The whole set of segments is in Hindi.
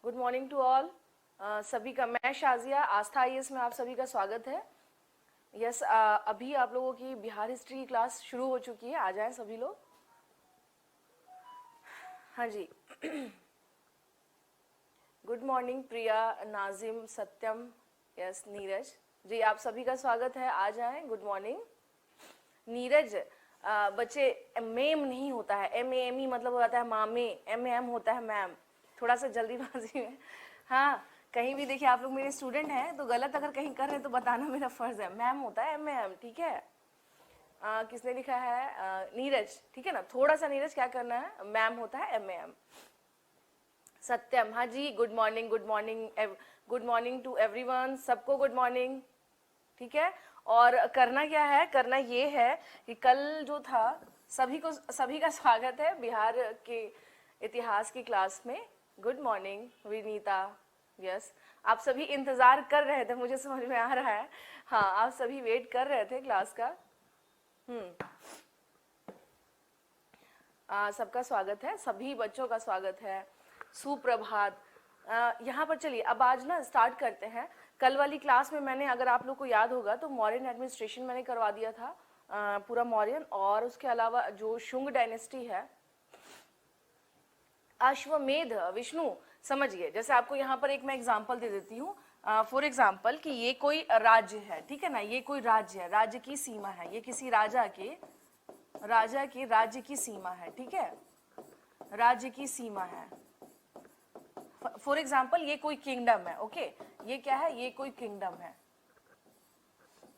Good morning to all. सभी का, मैं शाजिया, आस्था आईएएस में आप सभी का स्वागत है। यस, अभी आप लोगों की बिहार हिस्ट्री की क्लास शुरू हो चुकी है। आ जाएं सभी लोग। हाँ जी। गुड मॉर्निंग प्रिया, नाजिम, सत्यम, यस नीरज जी, आप सभी का स्वागत है। आ जाएं। Good morning. नीरज, बच्चे मेम नहीं होता है, MAME मतलब हो जाता है मामे, MM होता है मैम। थोड़ा सा जल्दीबाजी में। हाँ, कहीं भी देखिए आप लोग मेरे स्टूडेंट हैं तो गलत अगर कहीं कर रहे हैं तो बताना मेरा फर्ज है। मैम होता है MAM, ठीक है। किसने लिखा है? नीरज, ठीक है ना। थोड़ा सा नीरज क्या करना है, मैम होता है MAM। सत्यम, हाँ जी, good morning, good morning, good morning to everyone, सबको गुड मॉर्निंग, ठीक है। और करना क्या है, करना ये है कि कल जो था, सभी का स्वागत है बिहार के इतिहास की क्लास में। Good morning Vinita, yes. आप सभी इंतजार कर रहे थे, मुझे समझ में आ रहा है। हाँ, आप सभी वेट कर रहे थे क्लास का। सबका स्वागत है, सभी बच्चों का स्वागत है। सुप्रभात। यहाँ पर चलिए अब आज ना स्टार्ट करते हैं। कल वाली क्लास में मैंने, अगर आप लोग को याद होगा तो मौर्यन एडमिनिस्ट्रेशन मैंने करवा दिया था, पूरा मौर्यन, और उसके अलावा जो शुंग डायनेस्टी है, अश्वमेध, विष्णु, समझिए। जैसे आपको यहाँ पर एक मैं एग्जांपल दे देती हूँ। फॉर एग्जांपल कि ये कोई राज्य है, ठीक है ना, ये कोई राज्य है, राज्य की सीमा है, ये किसी राजा की राज्य की सीमा है, ठीक है, राज्य की सीमा है। फॉर एग्जाम्पल ये कोई किंगडम है, ओके। ये क्या है, ये कोई किंगडम है,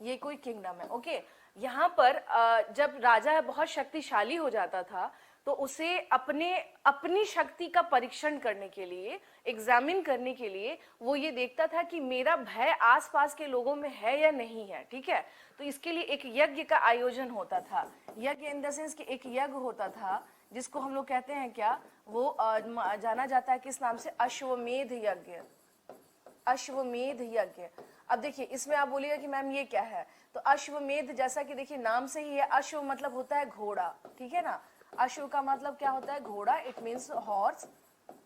ये कोई किंगडम है, ओके। यहाँ पर जब राजा बहुत शक्तिशाली हो जाता था तो उसे अपनी शक्ति का परीक्षण करने के लिए, एग्जामिन करने के लिए, वो ये देखता था कि मेरा भय आसपास के लोगों में है या नहीं है, ठीक है। तो इसके लिए एक यज्ञ का आयोजन होता था। यज्ञ इन द सेंस कि एक यज्ञ होता था जिसको हम लोग कहते हैं क्या, वो जाना जाता है किस नाम से, अश्वमेध यज्ञ। अश्वमेध यज्ञ। अब देखिए इसमें आप बोलिएगा कि मैम ये क्या है, तो अश्वमेध, जैसा कि देखिए नाम से ही है, अश्व मतलब होता है घोड़ा, ठीक है ना। अश्व का मतलब क्या होता है, घोड़ा, इट मीन्स हॉर्स,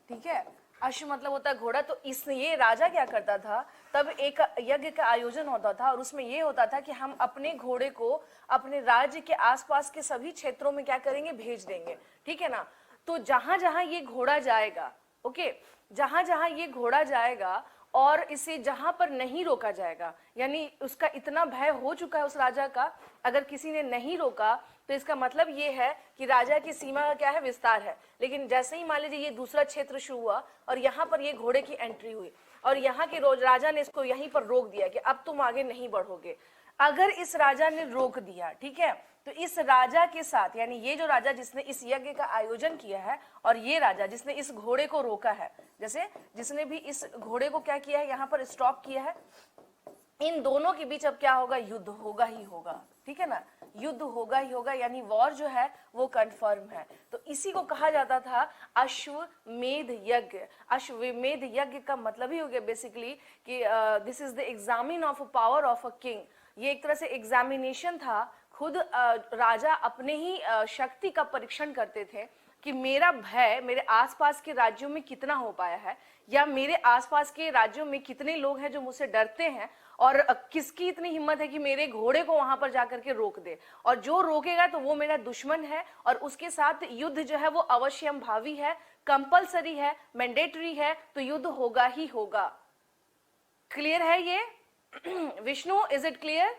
ठीक है। अश्व मतलब होता है घोड़ा। तो ये राजा क्या करता था, तब एक यज्ञ का आयोजन होता था और उसमें ये होता था कि हम अपने घोड़े को अपने राज्य के आसपास के सभी क्षेत्रों में क्या करेंगे, भेज देंगे, ठीक है ना। तो जहां जहां ये घोड़ा जाएगा, ओके, जहां जहां ये घोड़ा जाएगा और इसे जहां पर नहीं रोका जाएगा, यानी उसका इतना भय हो चुका है उस राजा का, अगर किसी ने नहीं रोका तो इसका मतलब ये है कि राजा की सीमा का क्या है, विस्तार है। लेकिन जैसे ही मान लीजिए ये दूसरा क्षेत्र शुरू हुआ और यहाँ पर ये घोड़े की एंट्री हुई और यहाँ के राजा ने इसको यहीं पर रोक दिया कि अब तुम आगे नहीं बढ़ोगे। अगर इस राजा ने रोक दिया, ठीक है, तो इस राजा के साथ, यानी ये जो राजा जिसने इस यज्ञ का आयोजन किया है और ये राजा जिसने इस घोड़े को रोका है, जैसे जिसने भी इस घोड़े को क्या किया है, यहाँ पर स्टॉप किया है, इन दोनों के बीच अब क्या होगा, युद्ध होगा ही होगा, ठीक है ना। युद्ध होगा ही होगा, यानी वॉर जो है वो कंफर्म है। तो इसी को कहा जाता था अश्वमेध यज्ञ। अश्वमेध यज्ञ का मतलब ही हो गया बेसिकली कि this is the examine of power of a king. ये एक तरह से एग्जामिनेशन था, खुद राजा अपने ही शक्ति का परीक्षण करते थे कि मेरा भय मेरे आसपास के राज्यों में कितना हो पाया है, या मेरे आसपास के राज्यों में कितने लोग हैं जो मुझसे डरते हैं, और किसकी इतनी हिम्मत है कि मेरे घोड़े को वहां पर जाकर के रोक दे। और जो रोकेगा तो वो मेरा दुश्मन है और उसके साथ युद्ध जो है वो अवश्यम भावी है, कंपलसरी है, मैंडेटरी है, तो युद्ध होगा ही होगा। क्लियर है ये? Vishnu, is it clear?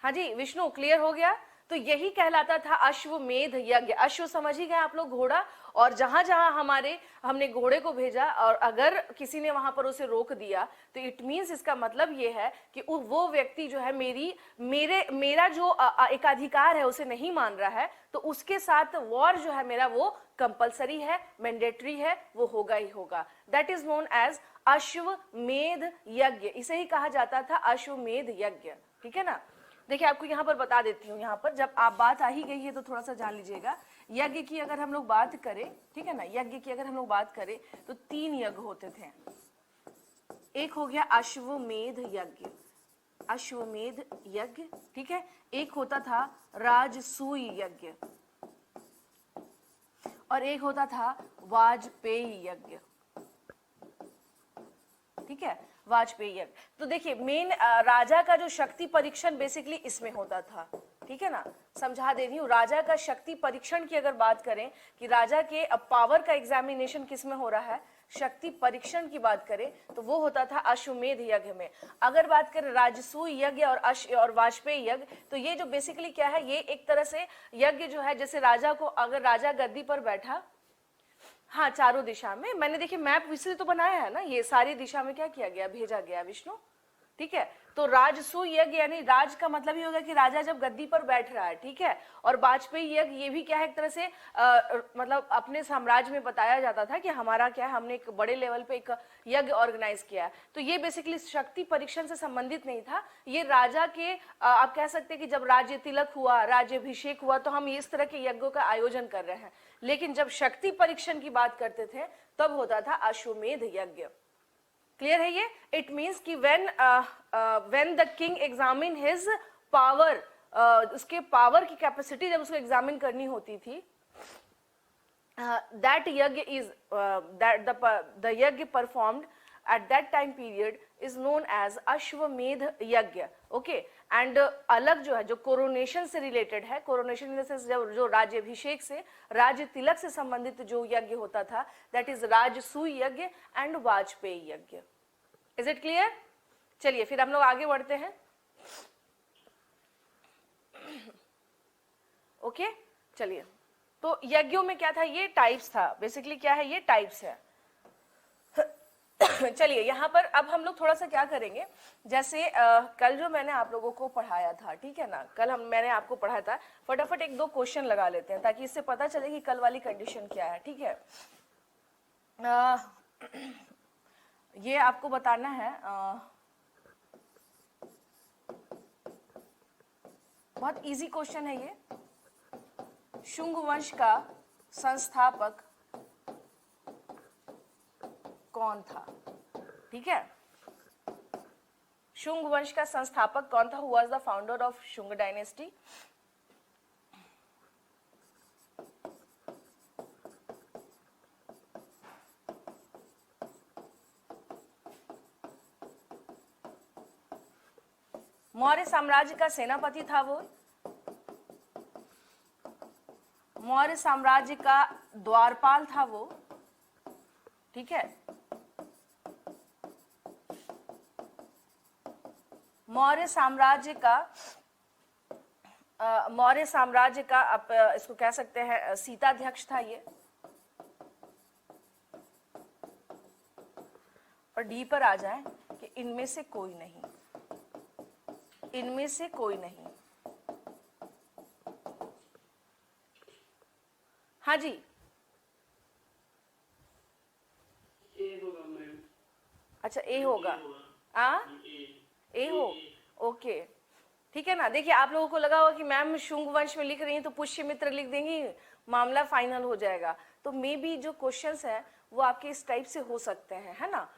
हाँ जी विष्णु, क्लियर हो गया? तो यही कहलाता था अश्वमेध यज्ञ। अश्व समझ ही गए आप लोग, घोड़ा। और जहां जहां हमने घोड़े को भेजा और अगर किसी ने वहां पर उसे रोक दिया तो इट मींस, इसका मतलब ये है कि वो व्यक्ति जो है मेरा जो एक अधिकार है उसे नहीं मान रहा है, तो उसके साथ वॉर जो है मेरा वो कंपलसरी है, मैंडेटरी है, वो होगा ही होगा। दैट इज नोन एज अश्वमेध यज्ञ। इसे ही कहा जाता था अश्वमेध यज्ञ, ठीक है ना। देखिए आपको यहाँ पर बता देती हूँ, यहाँ पर जब आप बात आ ही गई है तो थोड़ा सा जान लीजिएगा। यज्ञ की अगर हम लोग बात करें, ठीक है ना, यज्ञ की अगर हम लोग बात करें तो 3 यज्ञ होते थे। एक हो गया अश्वमेध यज्ञ, अश्वमेध यज्ञ, ठीक है। एक होता था राजसूय यज्ञ, और एक होता था वाजपेयी यज्ञ, ठीक है, वाजपेयी यज्ञ। तो देखिए मेन राजा का जो शक्ति परीक्षण बेसिकली इसमें होता था, ठीक है ना, समझा दे रही हूँ। राजा का शक्ति परीक्षण की अगर बात करें कि राजा के पावर का एग्जामिनेशन किस में हो रहा है, शक्ति परीक्षण की बात करें तो वो होता था अश्वमेध यज्ञ में। अगर बात करें राजसूय यज्ञ और वाजपेयी यज्ञ, तो ये जो बेसिकली क्या है, ये एक तरह से यज्ञ जो है, जैसे राजा को, अगर राजा गद्दी पर बैठा, हाँ चारों दिशा में, मैंने देखिए मैप इसलिए तो बनाया है ना, ये सारी दिशा में क्या किया गया, भेजा गया विष्णु, ठीक है। तो राजसूय यज्ञ यानी राज का मतलब ही होगा कि राजा जब गद्दी पर बैठ रहा है, ठीक है। और वाजपेयी यज्ञ ये भी क्या है, एक तरह से मतलब अपने साम्राज्य में बताया जाता था कि हमारा क्या है, हमने एक बड़े लेवल पे एक यज्ञ ऑर्गेनाइज किया है। तो ये बेसिकली शक्ति परीक्षण से संबंधित नहीं था, ये राजा के आप कह सकते हैं कि जब राज्य तिलक हुआ, राज्याभिषेक हुआ, तो हम इस तरह के यज्ञों का आयोजन कर रहे हैं। लेकिन जब शक्ति परीक्षण की बात करते थे तब होता था अश्वमेध यज्ञ। क्लियर है ये? इट मीन्स कि when the king examine his power, उसके पावर की कैपेसिटी जब उसको एग्जामिन करनी होती थी, दैट यज्ञ इज दैट द यज्ञ performed at that time period is known as अश्वमेध यज्ञ, ओके। एंड अलग जो है, जो कोरोनेशन से रिलेटेड है, कोरोनेशन से जो राज्याभिषेक से, राज्य तिलक से संबंधित जो यज्ञ होता था, दैट इज राजसूय यज्ञ एंड वाजपेयी यज्ञ। Is it clear? चलिए फिर हम लोग आगे बढ़ते हैं, ओके चलिए। तो यज्ञों में क्या था, ये टाइप्स था, बेसिकली क्या है, ये टाइप्स है। चलिए यहाँ पर अब हम लोग थोड़ा सा क्या करेंगे, जैसे कल जो मैंने आप लोगों को पढ़ाया था, ठीक है ना, कल मैंने आपको पढ़ाया था, फटाफट एक दो क्वेश्चन लगा लेते हैं ताकि इससे पता चले कि कल वाली कंडीशन क्या है, ठीक है। ये आपको बताना है, बहुत इजी क्वेश्चन है ये। शुंग वंश का संस्थापक कौन था, ठीक है। शुंग वंश का संस्थापक कौन था, who was the founder of Shunga dynasty? Maurya साम्राज्य का सेनापति था वो, मौर्य साम्राज्य का द्वारपाल था वो, ठीक है। मौर्य साम्राज्य का आप इसको कह सकते हैं सीताध्यक्ष था ये। और डी पर आ जाए कि इनमें से कोई नहीं, इनमें से कोई नहीं। हाँ जी, अच्छा ए होगा, ए हो, ओके ठीक है ना। देखिए आप लोगों को लगा होगा कि मैम शुंग वंश में लिख रही हैं तो पुष्यमित्र लिख देंगी, मामला फाइनल हो जाएगा। तो मे बी जो क्वेश्चंस है वो आपके इस टाइप से हो सकते हैं, है ना।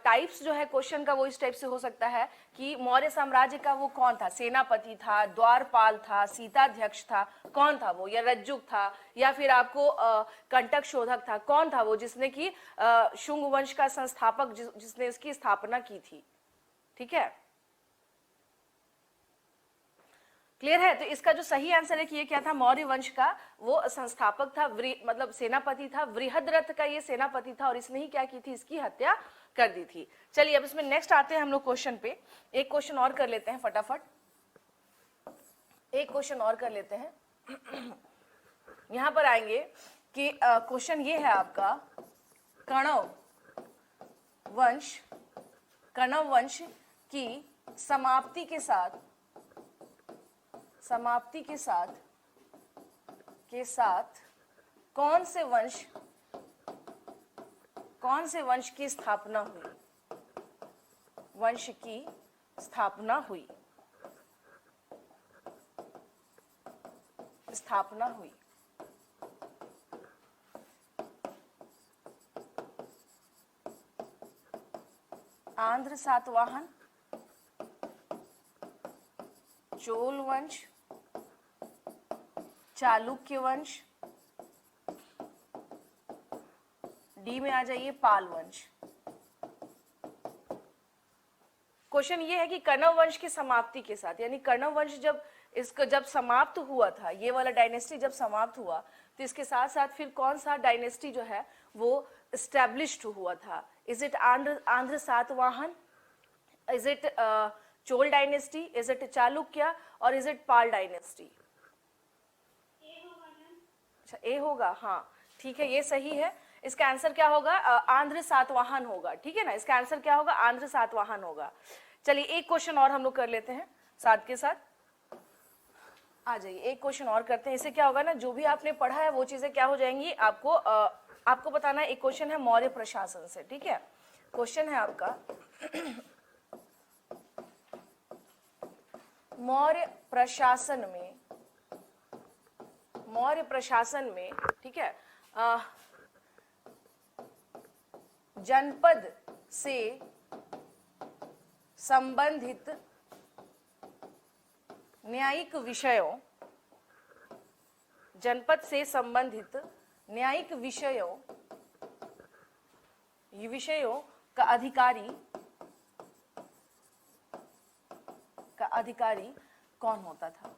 टाइप्स जो है क्वेश्चन का वो इस टाइप से हो सकता है कि मौर्य साम्राज्य का वो कौन था, सेनापति था, द्वारपाल था, सीताध्यक्ष था, कौन था वो, या रज्जुक था, या फिर आपको कंटक शोधक था, कौन था वो जिसने की शुंग वंश का संस्थापक जिसने इसकी स्थापना की थी, ठीक है। क्लियर है? तो इसका जो सही आंसर है कि ये क्या था, मौर्य वंश का वो संस्थापक था, मतलब सेनापति था, वृहद्रथ का ये सेनापति था और इसने ही क्या की थी, इसकी हत्या कर दी थी। चलिए अब इसमें नेक्स्ट आते हैं हम लोग क्वेश्चन पे, एक क्वेश्चन और कर लेते हैं फटाफट, एक क्वेश्चन और कर लेते हैं। यहां पर आएंगे कि क्वेश्चन ये है आपका, कणव वंश की समाप्ति के साथ कौन से वंश की स्थापना हुई, आंध्र सातवाहन, चोल वंश, चालुक्य वंश डी में आ जाइए पाल वंश। क्वेश्चन ये है कि कण्व वंश की समाप्ति के साथ, यानी कण्व वंश जब समाप्त हुआ था, ये वाला डायनेस्टी जब समाप्त हुआ, तो इसके साथ साथ फिर कौन सा डायनेस्टी जो है वो एस्टेब्लिश्ड हुआ था? Is it Andhra Satavahana, is it Chola dynasty, is it Chalukya, और इज इट पाल डायनेस्टी? अच्छा ए होगा, हाँ ठीक है, ये सही है। इसका आंसर क्या होगा? आंध्र सातवाहन होगा, ठीक है ना। इसका आंसर क्या होगा? आंध्र सातवाहन होगा। चलिए एक क्वेश्चन और हम लोग कर लेते हैं साथ के साथ, आ जाइए एक क्वेश्चन और करते हैं। इससे क्या होगा ना, जो भी आपने पढ़ा है वो चीजें क्या हो जाएंगी, आपको बताना है। एक क्वेश्चन है मौर्य प्रशासन से, ठीक है। क्वेश्चन है आपका मौर्य प्रशासन में, ठीक है, जनपद से संबंधित न्यायिक विषयों, जनपद से संबंधित न्यायिक विषयों का अधिकारी कौन होता था?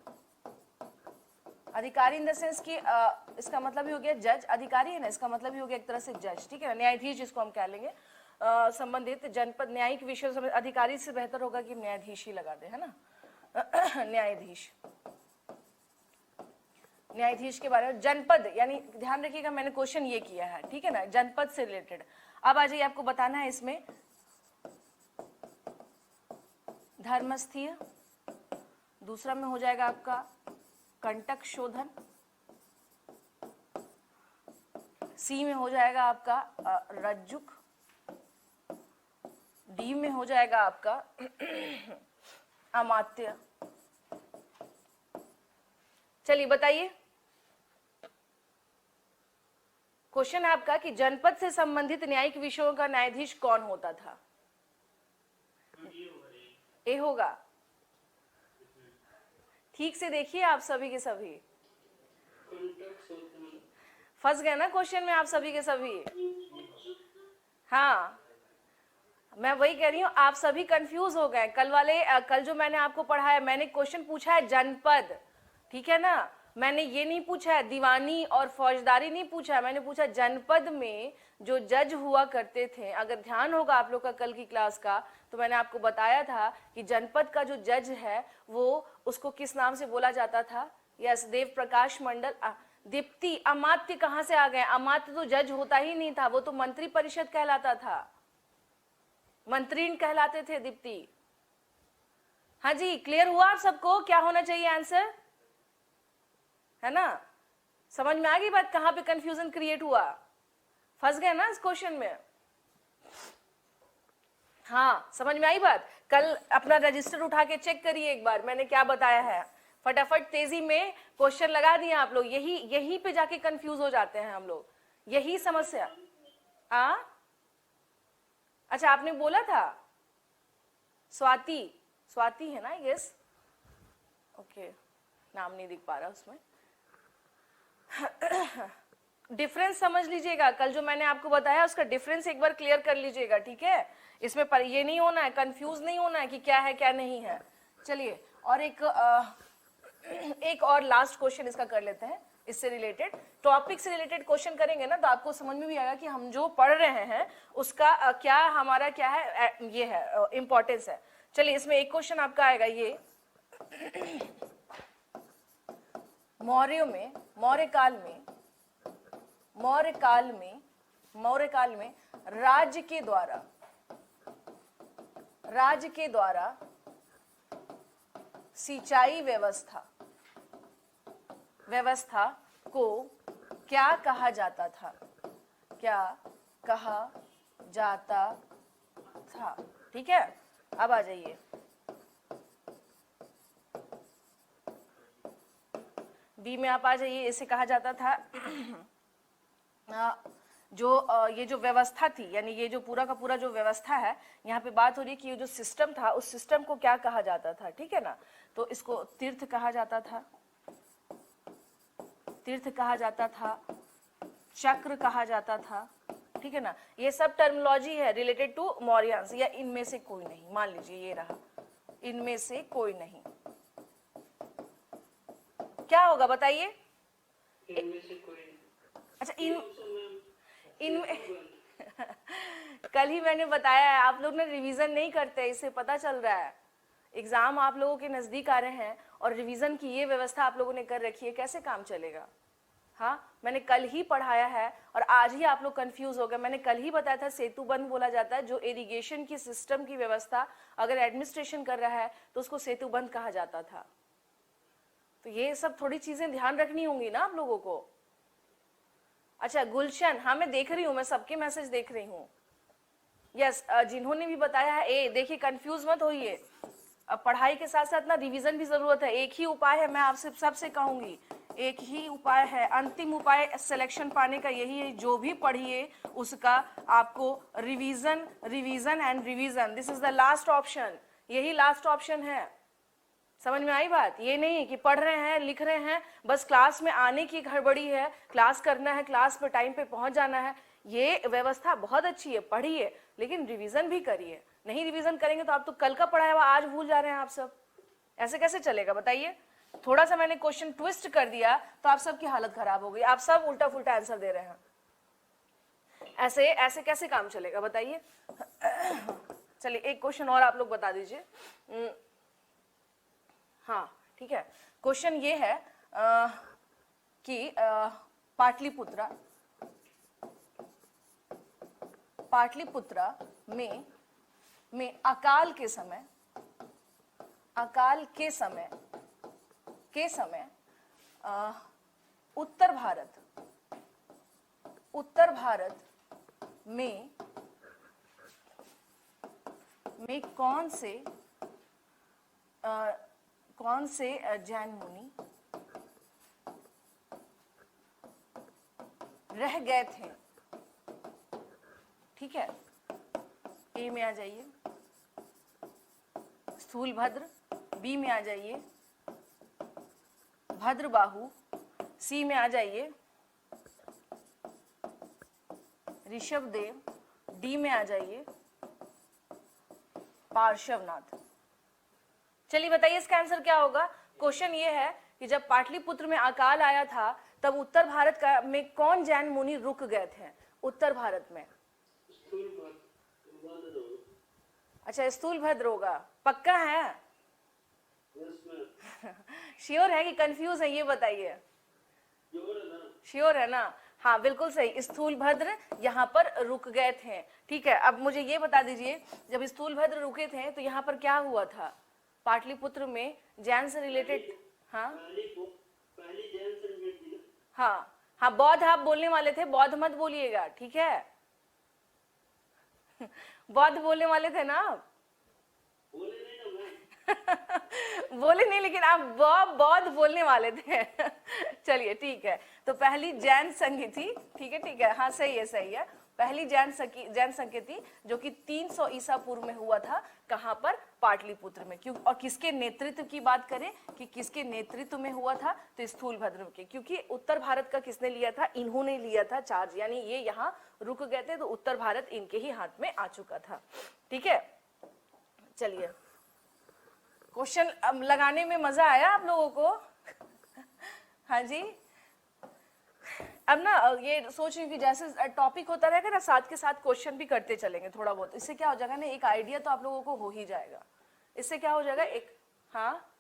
अधिकारी इन द सेंस कि इसका मतलब ही हो गया जज, अधिकारी है ना, इसका मतलब ही हो गया एक तरह से जज, ठीक है ना, न्यायाधीश जिसको हम कह लेंगे। संबंधित जनपद न्यायिक विषय से, अधिकारी से बेहतर होगा कि न्यायाधीश ही लगा दे, है ना। न्यायाधीश के बारे में, जनपद यानी ध्यान रखिएगा मैंने क्वेश्चन ये किया है, ठीक है ना, जनपद से रिलेटेड। अब आ जाइए, आपको बताना है इसमें धर्मस्थीय, दूसरा में हो जाएगा आपका कंटक शोधन, सी में हो जाएगा आपका रज्जुक, डी में हो जाएगा आपका अमात्य। चलिए बताइए, क्वेश्चन है आपका कि जनपद से संबंधित न्यायिक विषयों का न्यायाधीश कौन होता था? ए होगा। ठीक से देखिए आप सभी के सभी, फंस गए ना क्वेश्चन में आप सभी के सभी। हाँ मैं वही कह रही हूँ, आप सभी कंफ्यूज हो गए। कल जो मैंने आपको पढ़ाया, मैंने क्वेश्चन पूछा है जनपद, ठीक है ना, मैंने ये नहीं पूछा है दीवानी और फौजदारी नहीं पूछा है, मैंने पूछा जनपद में जो जज हुआ करते थे। अगर ध्यान होगा आप लोग का कल की क्लास का, तो मैंने आपको बताया था कि जनपद का जो जज है वो उसको किस नाम से बोला जाता था? यस, देव प्रकाश मंडल। दीप्ति, अमात्य कहाँ से आ गए? अमात्य तो जज होता ही नहीं था, वो तो मंत्री परिषद कहलाता था, मंत्रीण कहलाते थे दीप्ति। हाँ जी, क्लियर हुआ आप सबको क्या होना चाहिए आंसर, है ना? समझ में आ गई बात, कहां पे कंफ्यूजन क्रिएट हुआ? फंस गए ना इस क्वेश्चन में? हाँ समझ में आई बात। कल अपना रजिस्टर उठा के चेक करिए एक बार, मैंने क्या बताया है। फटाफट तेजी में क्वेश्चन लगा दिए आप लोग, यही पे जाके कंफ्यूज हो जाते हैं हम लोग, यही समस्या। अच्छा आपने बोला था स्वाति है ना, यस ओके, नाम नहीं दिख पा रहा उसमें। डिफरेंस समझ लीजिएगा, कल जो मैंने आपको बताया उसका डिफरेंस एक बार क्लियर कर लीजिएगा, ठीक है? इसमें पर ये नहीं होना है, कंफ्यूज नहीं होना है कि क्या है क्या नहीं है। चलिए और एक और लास्ट क्वेश्चन इसका कर लेते हैं, इससे रिलेटेड टॉपिक से रिलेटेड क्वेश्चन करेंगे ना, तो आपको समझ में भी आएगा कि हम जो पढ़ रहे हैं उसका क्या हमारा क्या है, ये है इंपॉर्टेंस है। चलिए इसमें एक क्वेश्चन आपका आएगा ये, मौर्य काल में राज्य के द्वारा सिंचाई व्यवस्था को क्या कहा जाता था? ठीक है, अब आ जाइए, बी में आप आ जाइए। इसे कहा जाता था ये जो व्यवस्था थी, यानी ये जो पूरा का पूरा जो व्यवस्था है, यहाँ पे बात हो रही है कि ये जो सिस्टम था उस सिस्टम को क्या कहा जाता था, ठीक है ना? तो इसको तीर्थ कहा जाता था, चक्र कहा जाता था, ठीक है ना, ये सब टर्मिनोलॉजी है रिलेटेड टू मौर्यंस, या इनमें से कोई नहीं, मान लीजिए ये रहा, इनमें से कोई नहीं, क्या होगा बताइए? इनमें से कोई। अच्छा इनमें कल ही मैंने बताया है, आप लोग ने रिवीजन नहीं करते, इससे पता चल रहा है। एग्जाम आप लोगों के नजदीक आ रहे हैं और रिवीजन की ये व्यवस्था आप लोगों ने कर रखी है, कैसे काम चलेगा? हाँ, मैंने कल ही पढ़ाया है और आज ही आप लोग कंफ्यूज हो गए। मैंने कल ही बताया था सेतु बंद बोला जाता है, जो इरिगेशन की सिस्टम की व्यवस्था अगर एडमिनिस्ट्रेशन कर रहा है तो उसको सेतु बंद कहा जाता था। तो ये सब थोड़ी चीजें ध्यान रखनी होंगी ना आप लोगों को। अच्छा गुलशन, हाँ मैं देख रही हूँ, मैं सबके मैसेज देख रही हूँ। यस, जिन्होंने भी बताया है, ए देखिए कंफ्यूज मत होइए, अब पढ़ाई के साथ साथ ना रिवीजन भी जरूरत है। एक ही उपाय है, मैं आपसे सबसे कहूंगी, एक ही उपाय है, अंतिम उपाय सिलेक्शन पाने का यही है, जो भी पढ़िए उसका आपको revision revision and revision, this is the last option, यही लास्ट ऑप्शन है। समझ में आई बात? ये नहीं कि पढ़ रहे हैं लिख रहे हैं बस क्लास में आने की गड़बड़ी है, क्लास करना है, क्लास पे टाइम पे पहुंच जाना है। ये व्यवस्था बहुत अच्छी है, पढ़िए लेकिन रिवीजन भी करिए। नहीं रिवीजन करेंगे तो आप तो कल का पढ़ाया हुआ आज भूल जा रहे हैं आप सब, ऐसे कैसे चलेगा बताइए? थोड़ा सा मैंने क्वेश्चन ट्विस्ट कर दिया तो आप सबकी हालत खराब हो गई, आप सब उल्टा फुल्टा आंसर दे रहे हैं। ऐसे ऐसे कैसे काम चलेगा बताइए? चलिए एक क्वेश्चन और आप लोग बता दीजिए। हाँ ठीक है, क्वेश्चन ये है कि पाटलिपुत्रा में अकाल के समय उत्तर भारत में कौन से जैन मुनि रह गए थे? ठीक है, ए में आ जाइए स्थूलभद्र, बी में आ जाइए भद्रबाहु, सी में आ जाइए ऋषभदेव, डी में आ जाइए पार्श्वनाथ। चलिए बताइए इसका आंसर क्या होगा? क्वेश्चन ये है कि जब पाटलिपुत्र में अकाल आया था तब उत्तर भारत में कौन जैन मुनि रुक गए थे उत्तर भारत में? अच्छा स्थूलभद्र होगा, पक्का है? श्योर है कि कंफ्यूज है ये बताइए? श्योर है ना? हाँ बिल्कुल सही, स्थूलभद्र यहाँ पर रुक गए थे। ठीक है, अब मुझे ये बता दीजिए जब स्थूलभद्र रुके थे तो यहाँ पर क्या हुआ था पाटलिपुत्र में जैन से रिलेटेड? हाँ हाँ बौद्ध आप बोलने वाले थे, बौद्ध मत बोलिएगा ठीक है? बौद्ध बोलने वाले थे ना आप? बोले नहीं लेकिन आप बौद्ध बोलने वाले थे। चलिए ठीक है, तो पहली जैन संघ थी, ठीक है, हाँ सही है, पहली जैन संघ थी जो कि 300 ईसा पूर्व में हुआ था। कहां पर? पाटलिपुत्र में। क्यों? और किसके नेतृत्व की बात करें कि किसके नेतृत्व में हुआ था तो स्थूलभद्र के, क्योंकि उत्तर भारत का किसने लिया था? इन्होंने लिया था चार्ज, यानी ये यहाँ रुक गए थे तो उत्तर भारत इनके ही हाथ में आ चुका था। ठीक है, चलिए क्वेश्चन लगाने में मजा आया आप लोगों को? हाँ जी, अब ना ये सोच रही हूँ कि जैसे टॉपिक होता रहेगा ना साथ के साथ क्वेश्चन भी करते चलेंगे थोड़ा बहुत, इससे क्या हो जाएगा ना एक आइडिया तो आप लोगों को हो ही जाएगा। इससे क्या हो जाएगा एक, हाँ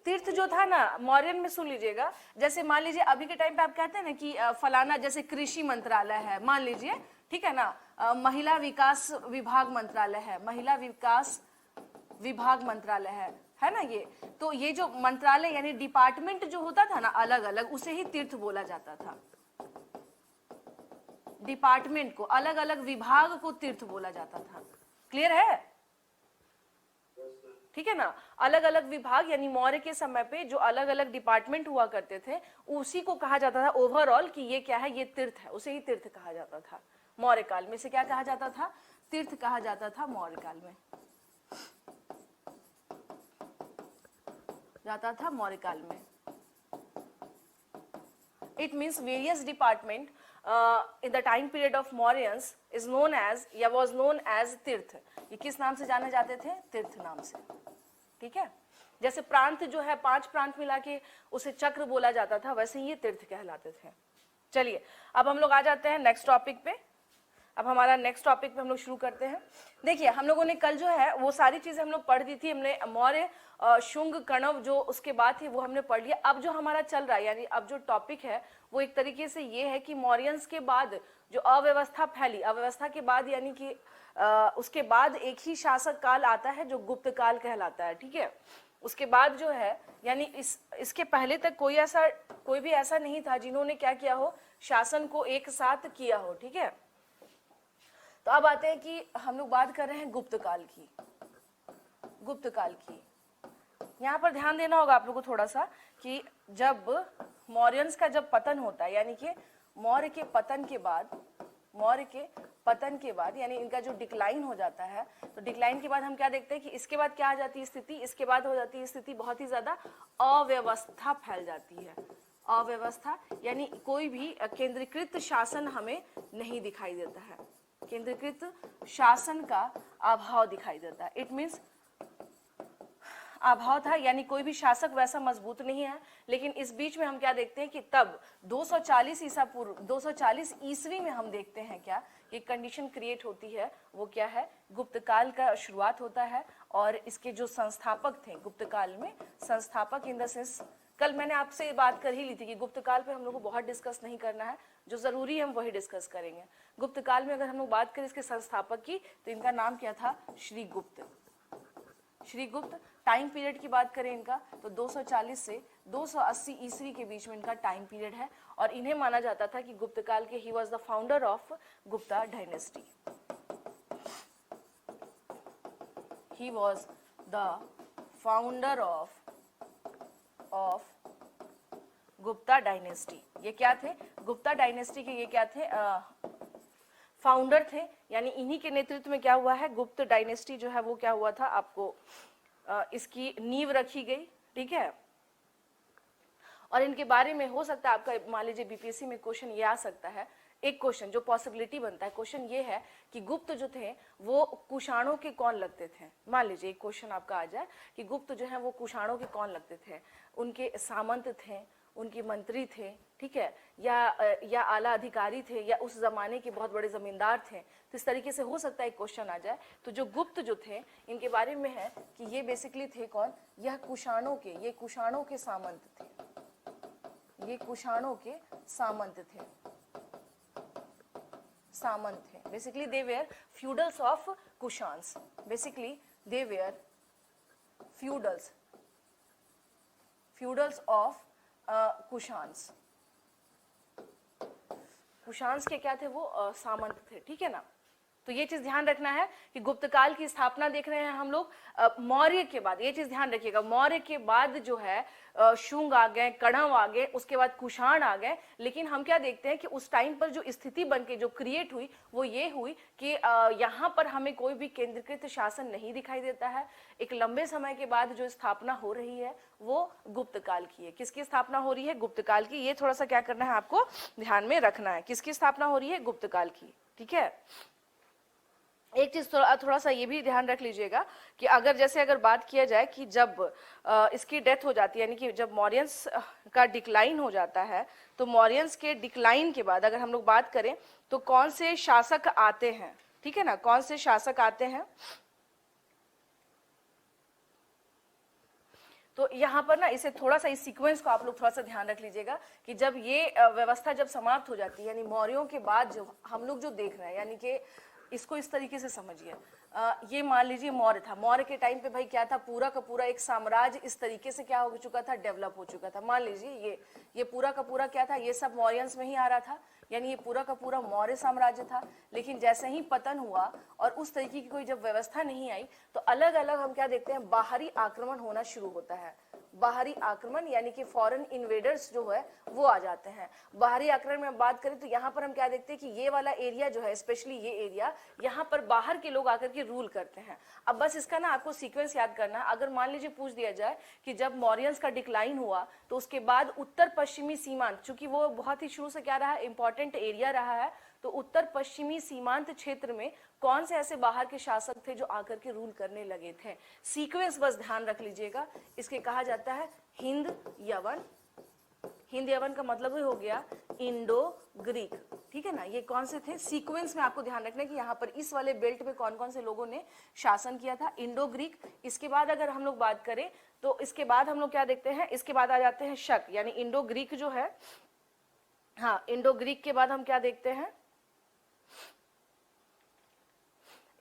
तीर्थ जो था ना मौर्यन में सुन लीजिएगा, जैसे मान लीजिए अभी के टाइम पे आप कहते हैं ना कि फलाना जैसे कृषि मंत्रालय है मान लीजिए, ठीक है ना, महिला विकास विभाग मंत्रालय है, महिला विकास विभाग मंत्रालय है ना, ये तो ये जो मंत्रालय यानी डिपार्टमेंट जो होता था ना अलग अलग, उसे ही तीर्थ बोला जाता था। डिपार्टमेंट को, अलग अलग विभाग को तीर्थ बोला जाता था। क्लियर है? ठीक है ना, अलग अलग विभाग यानी मौर्य के समय पे जो अलग अलग डिपार्टमेंट हुआ करते थे उसी को कहा जाता था ओवरऑल कि ये क्या है, ये तीर्थ है, उसे ही तीर्थ कहा जाता था मौर्य काल में। से क्या कहा जाता था? तीर्थ कहा जाता था मौर्य काल में, जाता था मौर्य काल में। It means various department in the time period of Mauryans is known as या was known as तीर्थ. ये किस नाम से जाने जाते थे? तीर्थ नाम से. ठीक है. जैसे प्रांत जो है 5 प्रांत मिला के उसे चक्र बोला जाता था, वैसे ही ये तीर्थ कहलाते थे. चलिए अब हम लोग आ जाते हैं नेक्स्ट टॉपिक पे. अब हमारा नेक्स्ट टॉपिक पे हम लोग शुरू करते हैं. देखिए हम लोगों ने कल जो है वो सारी चीजें हम लोग पढ़ दी थी. हमने मौर्य, शुंग, कण्व जो उसके बाद थी वो हमने पढ़ लिया. अब जो हमारा चल रहा है यानी अब जो टॉपिक है वो एक तरीके से ये है कि मौर्यंस के बाद जो अव्यवस्था फैली, अव्यवस्था के बाद यानी कि उसके बाद एक ही शासक काल आता है जो गुप्त काल कहलाता है. ठीक है. उसके बाद जो है यानी इसके पहले तक कोई भी ऐसा नहीं था जिन्होंने क्या किया हो, शासन को एक साथ किया हो. ठीक है. तो अब आते हैं कि हम लोग बात कर रहे हैं गुप्त काल की. गुप्त काल की यहाँ पर ध्यान देना होगा आप लोगों को थोड़ा सा कि जब मौर्यंस का जब पतन होता है यानी कि मौर्य के पतन के बाद यानी इनका जो डिक्लाइन हो जाता है, तो डिक्लाइन के बाद हम क्या देखते हैं कि इसके बाद क्या आ जाती है स्थिति, इसके बाद हो जाती है स्थिति बहुत ही ज्यादा अव्यवस्था फैल जाती है. अव्यवस्था यानी कोई भी केंद्रीकृत शासन हमें नहीं दिखाई देता है. केंद्रीकृत शासन का अभाव दिखाई देता है. इट मीन्स अभाव था यानी कोई भी शासक वैसा मजबूत नहीं है. लेकिन इस बीच में हम क्या देखते हैं कि तब 240 ईसा पूर्व 240 ईस्वी में हम देखते हैं क्या कि कंडीशन क्रिएट होती है. वो क्या है, गुप्त काल का शुरुआत होता है. और इसके जो संस्थापक थे गुप्त काल में, संस्थापक इन द सेंस, कल मैंने आपसे बात कर ही ली थी कि गुप्त काल पे हम लोग को बहुत डिस्कस नहीं करना है, जो जरूरी है हम वही डिस्कस करेंगे. गुप्त काल में अगर हम लोग बात करें इसके संस्थापक की तो इनका नाम क्या था, श्रीगुप्त. श्रीगुप्त. टाइम पीरियड की बात करें इनका तो 240 से 280 ईस्वी के बीच में इनका टाइम पीरियड है. और इन्हें माना जाता था कि गुप्त काल के he was the founder of Gupta dynasty. He was the founder of Gupta dynasty. ये क्या थे, गुप्ता डायनेस्टी के ये क्या थे, फाउंडर थे. यानी इन्हीं के नेतृत्व में क्या हुआ है, गुप्त डायनेस्टी जो है वो क्या हुआ था, आपको इसकी नींव रखी गई. ठीक है. और इनके बारे में हो सकता है आपका मान लीजिए बीपीएससी में क्वेश्चन ये आ सकता है. एक क्वेश्चन जो पॉसिबिलिटी बनता है, क्वेश्चन ये है कि गुप्त जो थे वो कुषाणों के कौन लगते थे. मान लीजिए एक क्वेश्चन आपका आ जाए कि गुप्त जो है वो कुषाणों के कौन लगते थे, उनके सामंत थे, उनके मंत्री थे. ठीक है. या आला अधिकारी थे, या उस जमाने के बहुत बड़े जमींदार थे. तो इस तरीके से हो सकता है एक क्वेश्चन आ जाए. तो जो गुप्त जो थे इनके बारे में है कि ये बेसिकली थे कौन, यह कुषाणों के सामंत थे. ये कुषाणों के सामंत थे. Basically they were feudals of Kushans. Basically they were feudals of Kushans. Kushans के क्या थे वो, सामंत थे. ठीक है ना. तो ये चीज ध्यान रखना है कि गुप्त काल की स्थापना देख रहे हैं हम लोग. मौर्य के बाद ये चीज ध्यान रखिएगा, मौर्य के बाद जो है शुंग आ गए, कण्व आ गए, उसके बाद कुषाण आ गए. लेकिन हम क्या देखते हैं कि उस टाइम पर जो स्थिति बनके जो क्रिएट हुई वो ये हुई कि यहाँ पर हमें कोई भी केंद्रीकृत शासन नहीं दिखाई देता है. एक लंबे समय के बाद जो स्थापना हो रही है वो गुप्त काल की है. किसकी स्थापना हो रही है, गुप्त काल की. ये थोड़ा सा क्या करना है आपको ध्यान में रखना है, किसकी स्थापना हो रही है, गुप्त काल की. ठीक है. एक चीज थोड़ा सा ये भी ध्यान रख लीजिएगा कि अगर बात किया जाए कि जब इसकी डेथ हो जाती है यानी कि जब मौर्यंस का डिक्लाइन हो जाता है, तो मौर्यंस के डिक्लाइन के बाद अगर हम लोग बात करें तो कौन से शासक आते हैं. ठीक है ना, कौन से शासक आते हैं. तो यहाँ पर ना इसे थोड़ा सा इस सीक्वेंस को आप लोग थोड़ा सा ध्यान रख लीजिएगा कि जब ये व्यवस्था जब समाप्त हो जाती है यानी मौर्यों के बाद जो हम लोग जो देख रहे हैं, यानी कि इसको इस तरीके से समझिए. ये मान लीजिए मौर्य था. मौर्य के टाइम पे भाई क्या था, पूरा का पूरा एक साम्राज्य इस तरीके से क्या हो चुका था, डेवलप हो चुका था. मान लीजिए ये पूरा का पूरा क्या था, ये सब मौर्यंस में ही आ रहा था. यानी ये पूरा का पूरा मौर्य साम्राज्य था. लेकिन जैसे ही पतन हुआ और उस तरीके की कोई जब व्यवस्था नहीं आई तो अलग अलग हम क्या देखते हैं, बाहरी आक्रमण होना शुरू होता है. बाहरी आक्रमण यानी कि फॉरेन इन्वेडर्स जो है वो आ जाते हैं। बाहरी आक्रमण में बात करें तो यहाँ पर हम क्या देखते हैं कि ये वाला एरिया जो है, स्पेशली ये एरिया, यहाँ पर बाहर के लोग आकर के रूल करते हैं। अब बस इसका ना आपको सीक्वेंस याद करना है। अगर मान लीजिए पूछ दिया जाए कि जब मौर्यंस का डिक्लाइन हुआ तो उसके बाद उत्तर पश्चिमी सीमांत, चूंकि वो बहुत ही शुरू से क्या रहा है, इंपॉर्टेंट एरिया रहा है, तो उत्तर पश्चिमी सीमांत क्षेत्र में कौन से ऐसे बाहर के शासक थे जो आकर के रूल करने लगे थे। सीक्वेंस बस ध्यान रख लीजिएगा। इसके कहा जाता है हिंद यवन। हिंद यवन का मतलब ही हो गया इंडो ग्रीक, ठीक है ना। ये कौन से थे, सीक्वेंस में आपको ध्यान रखना है कि यहाँ पर इस वाले बेल्ट में कौन कौन से लोगों ने शासन किया था, इंडो ग्रीक। इसके बाद अगर हम लोग बात करें तो इसके बाद हम लोग क्या देखते हैं, इसके बाद आ जाते हैं शक, यानी इंडो ग्रीक जो है, हाँ इंडो ग्रीक के बाद हम क्या देखते हैं,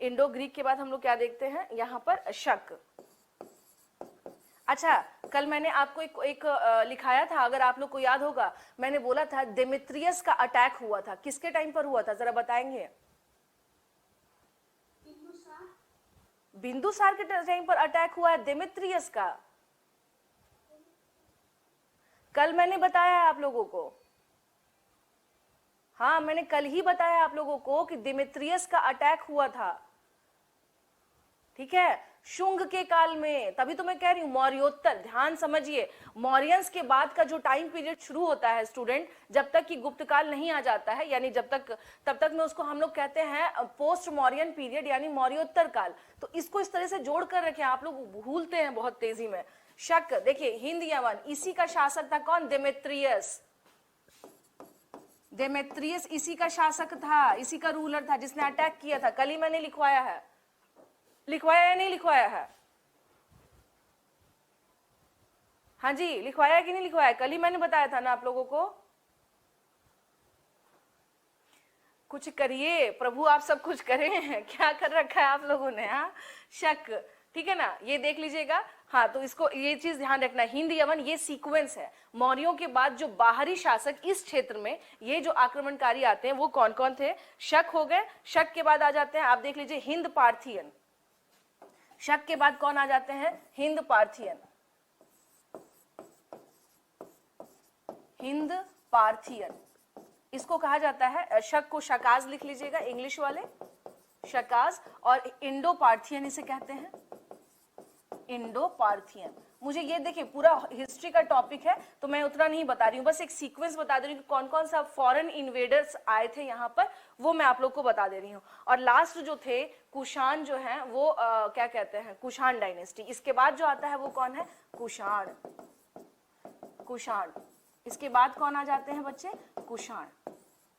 इंडो ग्रीक के बाद हम लोग क्या देखते हैं यहाँ पर शक। अच्छा, कल मैंने आपको एक लिखाया था, अगर आप लोग को याद होगा, मैंने बोला था डेमेट्रियस का अटैक हुआ था, किसके टाइम पर हुआ था, जरा बताएंगे। बिंदुसार के टाइम पर अटैक हुआ है डेमेट्रियस का। कल मैंने बताया है आप लोगों को, हाँ मैंने कल ही बताया आप लोगों को कि डेमेट्रियस का अटैक हुआ था, ठीक है, शुंग के काल में। तभी तो मैं कह रही हूं मौर्योत्तर, ध्यान समझिए। मौर्यंस के बाद का जो टाइम पीरियड शुरू होता है स्टूडेंट, जब तक कि गुप्त काल नहीं आ जाता है, यानी जब तक, तब तक में उसको हम लोग कहते हैं पोस्ट मौर्यन पीरियड, यानी मौर्योत्तर काल। तो इसको इस तरह से जोड़ कर रखें, आप लोग भूलते हैं बहुत तेजी में। शक, देखिए हिंद यवन, इसी का शासक था कौन, डेमेट्रियस। डेमेट्रियस इसी का शासक था, इसी का रूलर था जिसने अटैक किया था। कल ही मैंने लिखवाया है, लिखवाया या नहीं लिखवाया है, हाँ जी लिखवाया कि नहीं लिखवाया, कल ही मैंने बताया था ना आप लोगों को। कुछ करिए प्रभु, आप सब कुछ करें, क्या कर रखा है आप लोगों ने, हाँ शक, ठीक है ना, ये देख लीजिएगा। हाँ तो इसको ये चीज ध्यान रखना, हिंद यवन ये सीक्वेंस है। मौर्यों के बाद जो बाहरी शासक इस क्षेत्र में ये जो आक्रमणकारी आते हैं वो कौन कौन थे, शक हो गए। शक के बाद आ जाते हैं, आप देख लीजिए हिंद पार्थियन। शक के बाद कौन आ जाते हैं, हिंद पार्थियन। हिंद पार्थियन इसको कहा जाता है। शक को शकाज लिख लीजिएगा, इंग्लिश वाले शकाज, और इंडो पार्थियन इसे कहते हैं, इंडो पार्थियन। मुझे ये देखिए पूरा हिस्ट्री का टॉपिक है तो मैं उतना नहीं बता रही हूँ, बस एक सीक्वेंस बता दे रही हूँ कि कौन कौन सा फॉरेन इन्वेडर्स आए थे यहाँ पर, वो मैं आप लोग को बता दे रही हूँ। और लास्ट जो थे कुषाण जो है वो क्या कहते हैं, कुषाण डायनेस्टी। इसके बाद जो आता है वो कौन है, कुषाण। कुषाण इसके बाद कौन आ जाते हैं बच्चे, कुषाण।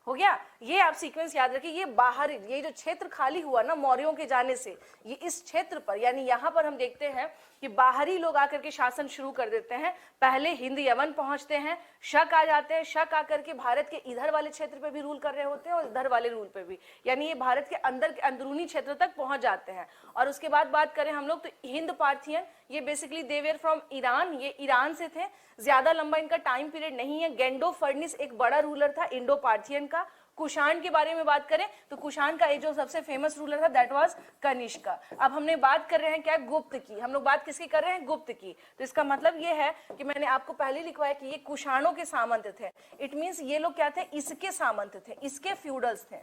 हो गया, ये आप सीक्वेंस याद रखिए। ये बाहर, ये जो क्षेत्र खाली हुआ ना मौर्यों के जाने से, ये इस क्षेत्र पर, यानी यहाँ पर हम देखते हैं कि बाहरी लोग आकर के शासन शुरू कर देते हैं। पहले हिंद यवन पहुंचते हैं, शक आ जाते हैं, शक आकर के भारत के इधर वाले क्षेत्र पे भी रूल कर रहे होते हैं और इधर वाले रूल पे भी, यानी ये भारत के अंदर के अंदरूनी क्षेत्र तक पहुंच जाते हैं। और उसके बाद बात करें हम लोग तो हिंद पार्थियन, ये basically they were from Iran, ये ईरान से थे। ज्यादा लंबा इनका टाइम पीरियड नहीं है। गेंडो फर्निस एक बड़ा रूलर था इंडो पार्थियन का। कुषाण के बारे में बात करें तो कुषाण का जो सबसे फेमस रूलर था दैट वाज कनिष्क। अब हमने बात कर रहे हैं क्या, गुप्त की। हम लोग बात किसकी कर रहे हैं, गुप्त की। तो इसका मतलब ये है कि मैंने आपको पहले लिखवाया कि ये कुषाणों के सामंत थे। इट मींस ये लोग क्या थे, इसके सामंत थे, इसके फ्यूडल्स थे,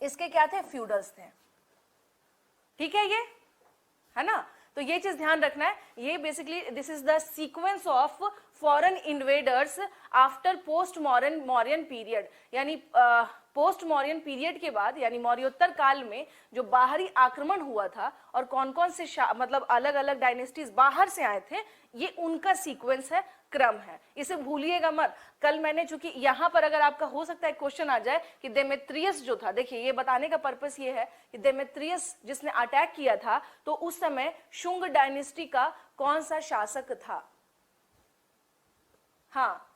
इसके क्या थे, फ्यूडल्स थे। ठीक है, ये है ना। तो ये चीज ध्यान रखना है। ये basically this is the sequence of foreign invaders after post Mauryan period, यानी पोस्ट मौर्यन पीरियड के बाद, यानी मौर्योत्तर काल में जो बाहरी आक्रमण हुआ था और कौन कौन से मतलब अलग अलग डायनेस्टीज बाहर से आए थे, ये उनका सीक्वेंस है, क्रम है। इसे भूलिएगा मत। कल मैंने, चूंकि यहाँ पर अगर आपका हो सकता है क्वेश्चन आ जाए कि डेमेट्रियस जो था, देखिए ये बताने का पर्पस ये है कि डेमेट्रियस जिसने अटैक किया था तो उस समय शुंग डायनेस्टी का कौन सा शासक था। हाँ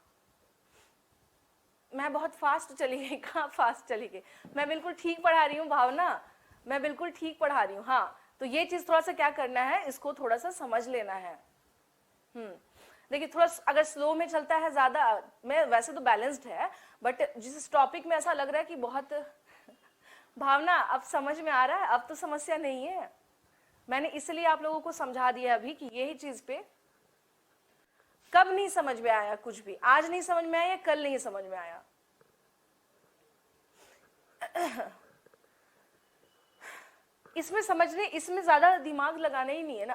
मैं बहुत फास्ट चली गई, कहाँ फास्ट चली गई, मैं बिल्कुल ठीक पढ़ा रही हूँ भावना, मैं बिल्कुल ठीक पढ़ा रही हूँ। हाँ तो ये चीज थोड़ा सा क्या करना है, इसको थोड़ा सा समझ लेना है। देखिए थोड़ा अगर स्लो में चलता है ज्यादा, मैं वैसे तो बैलेंस्ड है, बट जिस टॉपिक में ऐसा लग रहा है कि बहुत भावना अब समझ में आ रहा है, अब तो समस्या नहीं है, मैंने इसलिए आप लोगों को समझा दिया अभी कि यही चीज पे कब नहीं समझ में आया कुछ भी, आज नहीं समझ में आया, कल नहीं समझ में आया। इसमें समझने, इसमें ज्यादा दिमाग लगाना ही नहीं है ना।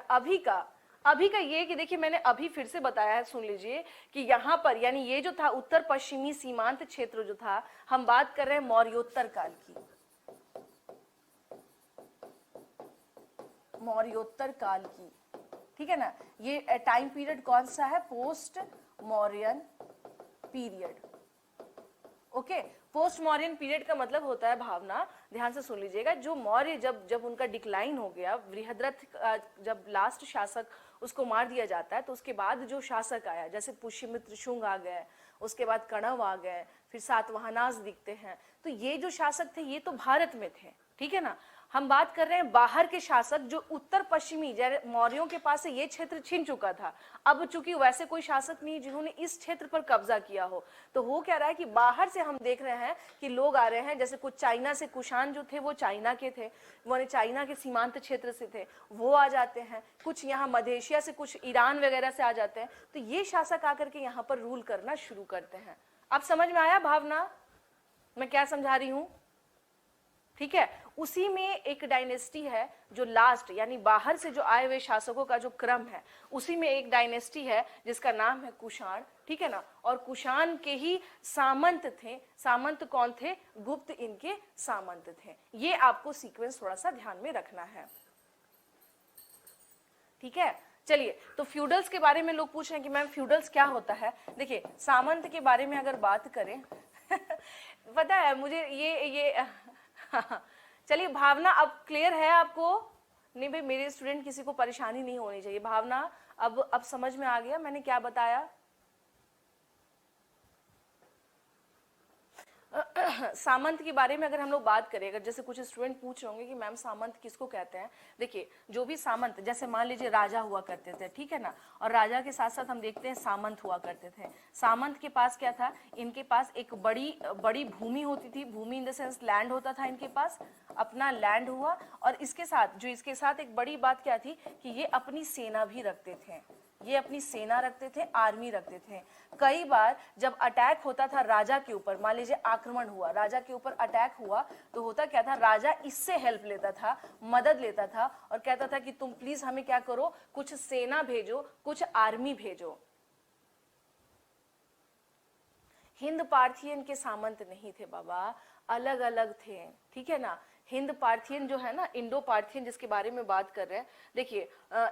अभी का ये कि देखिए मैंने अभी फिर से बताया है, सुन लीजिए कि यहाँ पर यानी ये जो था उत्तर पश्चिमी सीमांत क्षेत्र जो था, हम बात कर रहे हैं मौर्योत्तर काल की, मौर्योत्तर काल की, ठीक है ना। ये टाइम पीरियड कौन सा है? Post Mauryan period. Okay, post Mauryan period का मतलब होता है, भावना ध्यान से सुन लीजिएगा, जो मौर्य जब उनका डिक्लाइन हो गया, बृहद्रथ जब लास्ट शासक उसको मार दिया जाता है, तो उसके बाद जो शासक आया, जैसे पुष्यमित्र शुंग आ गए, उसके बाद कणव आ गए, फिर सातवाहनास दिखते हैं, तो ये जो शासक थे ये तो भारत में थे, ठीक है ना। हम बात कर रहे हैं बाहर के शासक जो उत्तर पश्चिमी, जैसे मौर्यों के पास से ये क्षेत्र छिन चुका था, अब चूंकि वैसे कोई शासक नहीं जिन्होंने इस क्षेत्र पर कब्जा किया हो, तो हो क्या रहा है कि बाहर से हम देख रहे हैं कि लोग आ रहे हैं, जैसे कुछ चाइना से, कुषाण जो थे वो चाइना के थे, वो चाइना के सीमांत क्षेत्र से थे, वो आ जाते हैं, कुछ यहाँ मध्य एशिया से, कुछ ईरान वगैरह से आ जाते हैं, तो ये शासक आकर के यहाँ पर रूल करना शुरू करते हैं। अब समझ में आया भावना मैं क्या समझा रही हूं? ठीक है, उसी में एक डायनेस्टी है जो लास्ट, यानी बाहर से जो आए हुए शासकों का जो क्रम है, उसी में एक डायनेस्टी है जिसका नाम है कुषाण, ठीक है ना। और कुषाण के ही सामंत थे। सामंत कौन थे? गुप्त इनके सामंत थे। ये आपको सीक्वेंस थोड़ा सा ध्यान में रखना है, ठीक है। चलिए, तो फ्यूडल्स के बारे में लोग पूछ रहे हैं कि मैम फ्यूडल्स क्या होता है। देखिए, सामंत के बारे में अगर बात करें पता है मुझे ये चलिए भावना, अब क्लियर है आपको? नहीं भाई, मेरे स्टूडेंट किसी को परेशानी नहीं होनी चाहिए। भावना, अब समझ में आ गया मैंने क्या बताया? सामंत के बारे में अगर हम लोग बात करें, अगर जैसे कुछ स्टूडेंट पूछ रहे होंगे कि मैम सामंत किसको कहते हैं, देखिए जो भी सामंत, जैसे मान लीजिए राजा हुआ करते थे, ठीक है ना, और राजा के साथ साथ हम देखते हैं सामंत हुआ करते थे। सामंत के पास क्या था? इनके पास एक बड़ी भूमि होती थी, भूमि इन द सेंस लैंड होता था, इनके पास अपना लैंड हुआ, और इसके साथ एक बड़ी बात क्या थी कि ये अपनी सेना भी रखते थे, ये अपनी सेना रखते थे, आर्मी रखते थे। कई बार जब अटैक होता था राजा के ऊपर, मान लीजिए आक्रमण हुआ, राजा के ऊपर अटैक हुआ, तो होता क्या था, राजा इससे हेल्प लेता था, मदद लेता था, और कहता था कि तुम प्लीज हमें क्या करो, कुछ सेना भेजो, कुछ आर्मी भेजो। हिंद पार्थियन के सामंत नहीं थे बाबा, अलग अलग थे, ठीक है ना। हिंद पार्थियन जो है ना, इंडो पार्थियन जिसके बारे में बात कर रहे हैं, देखिए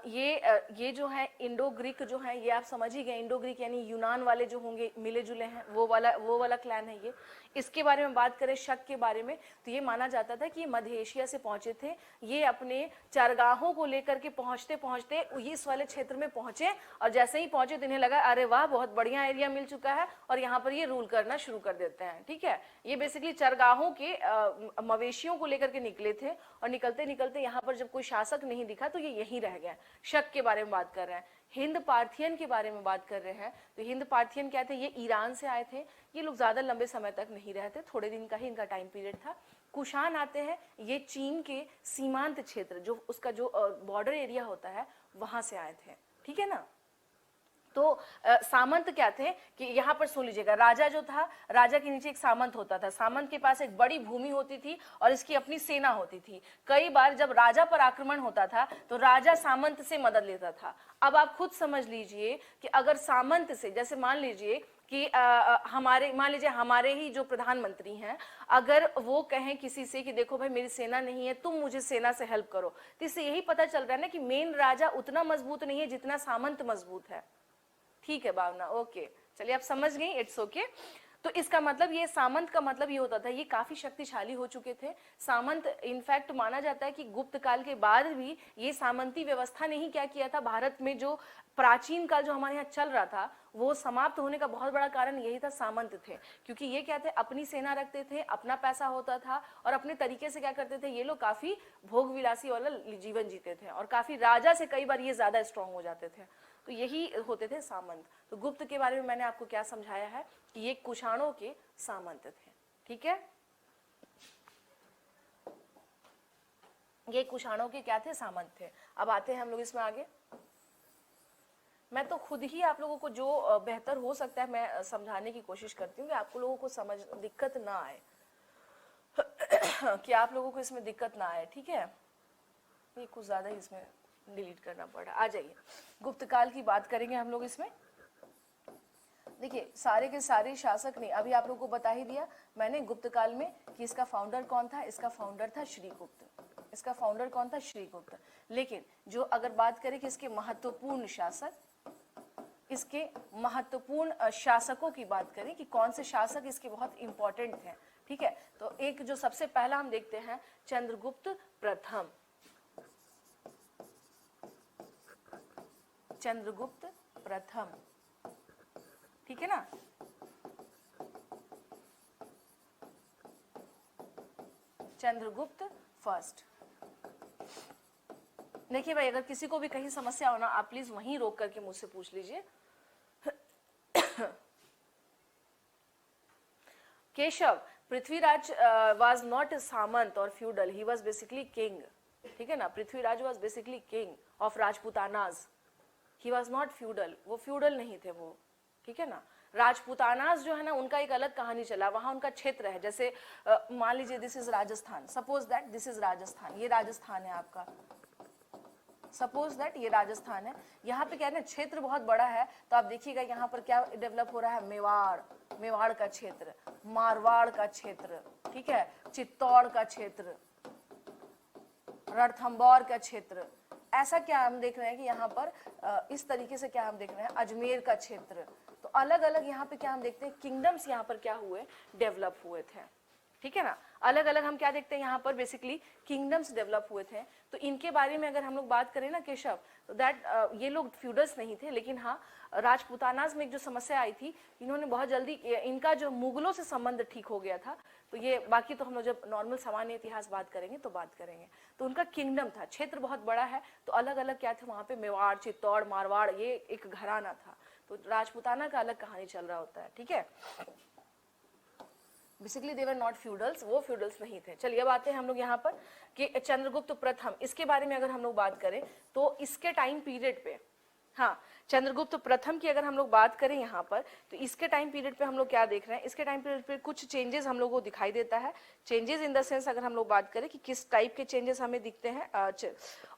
ये जो है इंडो ग्रीक जो है, ये आप समझ ही गए, इंडो ग्रीक यानी यूनान वाले जो होंगे, मिले जुले हैं, वो वाला क्लैन है ये। इसके बारे में बात करें, शक के बारे में, तो ये माना जाता था कि ये मध्य एशिया से पहुंचे थे, ये अपने चरगाहों को लेकर के पहुंचते पहुंचते इस वाले क्षेत्र में पहुंचे, और जैसे ही पहुंचे तो इन्हें लगा अरे वाह बहुत बढ़िया एरिया मिल चुका है, और यहाँ पर ये रूल करना शुरू कर देते हैं, ठीक है। ये बेसिकली चरगाहों के मवेशियों को लेकर के निकले थे, और निकलते निकलते यहाँ पर जब कोई शासक नहीं दिखा तो ये यहीं रह गए। शक के बारे में बात कर रहे हैं। हिंद पार्थियन के बारे में बात कर रहे हैं, तो हिंद पार्थियन क्या थे? ये ईरान से आए थे, ये लोग ज्यादा लंबे समय तक नहीं रहते, थोड़े दिन का ही इनका टाइम पीरियड था। कुषाण आते हैं, ये चीन के सीमांत क्षेत्र, जो उसका जो बॉर्डर एरिया होता है, वहां से आए थे, ठीक है ना। तो सामंत क्या थे कि यहाँ पर सुन लीजिएगा, राजा जो था, राजा के नीचे एक सामंत होता था, सामंत के पास एक बड़ी भूमि होती थी और इसकी अपनी सेना होती थी। कई बार जब राजा पर आक्रमण होता था तो राजा सामंत से मदद लेता था। अब आप खुद समझ लीजिए कि अगर सामंत से, जैसे मान लीजिए कि मान लीजिए हमारे ही जो प्रधानमंत्री हैं, अगर वो कहें किसी से कि देखो भाई मेरी सेना नहीं है, तुम मुझे सेना से हेल्प करो, तो इससे यही पता चल रहा है ना कि मेन राजा उतना मजबूत नहीं है जितना सामंत मजबूत है। ठीक है भावना, ओके, चलिए आप समझ गई, इट्स ओके। तो इसका मतलब, ये सामंत का मतलब ये होता था, ये काफी शक्तिशाली हो चुके थे। सामंत इनफैक्ट माना जाता है कि गुप्त काल के बाद भी ये सामंती व्यवस्था ने ही क्या किया था, भारत में जो प्राचीन काल जो हमारे यहाँ चल रहा था वो समाप्त होने का बहुत बड़ा कारण यही था, सामंत थे। क्योंकि ये क्या थे, अपनी सेना रखते थे, अपना पैसा होता था, और अपने तरीके से क्या करते थे, ये लोग काफी भोग विलासी वाला जीवन जीते थे, और काफी राजा से कई बार ये ज्यादा स्ट्रांग हो जाते थे। तो यही होते थे सामंत। तो गुप्त के बारे में मैंने आपको क्या समझाया है कि ये कुषाणों के सामंत थे, ठीक है। ये कुषाणों के क्या थे, सामंत थे। अब आते हैं हम लोग इसमें आगे। मैं तो खुद ही आप लोगों को जो बेहतर हो सकता है मैं समझाने की कोशिश करती हूँ कि आपको लोगों को समझ दिक्कत ना आए कि आप लोगों को इसमें दिक्कत ना आए, ठीक है। ये कुछ ज़्यादा ही इसमें डिलीट करना पड़ा। आ जाइए, गुप्त काल की बात करेंगे हम लोग इसमें। देखिए सारे के सारे शासक ने अभी आप लोगों को बता ही दिया मैंने गुप्त काल में कि इसका फाउंडर कौन था, इसका फाउंडर था श्रीगुप्त। इसका फाउंडर कौन था, श्रीगुप्त। लेकिन जो अगर बात करें कि इसके महत्वपूर्ण शासक, इसके महत्वपूर्ण शासकों की बात करें कि कौन से शासक इसके बहुत इंपॉर्टेंट हैं, ठीक है। तो एक जो सबसे पहला हम देखते हैं चंद्रगुप्त प्रथम। चंद्रगुप्त प्रथम, ठीक है ना। चंद्रगुप्त फर्स्ट। देखिए भाई, अगर किसी को भी कहीं समस्या हो ना, आप प्लीज वहीं रोक करके मुझसे पूछ लीजिए। केशव, पृथ्वीराज वाज नॉट सामंत और feudal, he was basically king, ठीक है ना। Prithviraj was basically king of Rajputanas, he was not feudal, वो फ्यूडल नहीं थे वो, ठीक है ना। राजपूतानाज जो है ना, उनका एक अलग कहानी चला, वहां उनका क्षेत्र है। जैसे मान लीजिए this is Rajasthan, suppose that this is Rajasthan, ये राजस्थान है आपका, सपोज दैट ये राजस्थान है। यहाँ पे क्या है ना, क्षेत्र बहुत बड़ा है। तो आप देखिएगा यहाँ पर क्या डेवलप हो रहा है, मेवाड़, मेवाड़ का क्षेत्र, मारवाड़ का क्षेत्र, ठीक है, चित्तौड़ का क्षेत्र, रणथंभौर का क्षेत्र। ऐसा क्या हम देख रहे हैं कि यहाँ पर इस तरीके से क्या हम देख रहे हैं, अजमेर का क्षेत्र। तो अलग अलग यहाँ पे क्या हम देखते हैं, किंगडम्स यहाँ पर क्या हुए, डेवलप हुए थे, ठीक है ना। अलग अलग हम क्या देखते हैं यहाँ पर, बेसिकली किंगडम्स डेवलप हुए थे। तो इनके बारे में अगर हम लोग बात करें ना केशव, तो दैट ये लोग फ्यूडल्स नहीं थे, लेकिन हाँ राजपूतानाज में एक जो समस्या आई थी, इन्होंने बहुत जल्दी, इनका जो मुगलों से संबंध ठीक हो गया था। तो ये बाकी तो हम लोग जब नॉर्मल सामान्य इतिहास बात करेंगे तो बात करेंगे। तो उनका किंगडम था, क्षेत्र बहुत बड़ा है, तो अलग अलग क्या थे वहाँ पे, मेवाड़, चित्तौड़, मारवाड़, ये एक घराना था। तो राजपूताना का अलग कहानी चल रहा होता है, ठीक है। Basically they were not feudals, वो फ्यूडल्स नहीं थे। चलिए अब आते हैं हम लोग यहाँ पर कि चंद्रगुप्त प्रथम, इसके बारे में अगर हम लोग बात करें तो इसके टाइम पीरियड पे, हाँ चंद्रगुप्त प्रथम की अगर हम लोग बात करें यहाँ पर, तो इसके टाइम पीरियड पे हम लोग क्या देख रहे हैं, इसके टाइम पीरियड पे कुछ चेंजेस हम लोगों को दिखाई देता है। चेंजेस इन द सेंस अगर हम लोग बात करें कि किस टाइप के चेंजेस हमें दिखते हैं,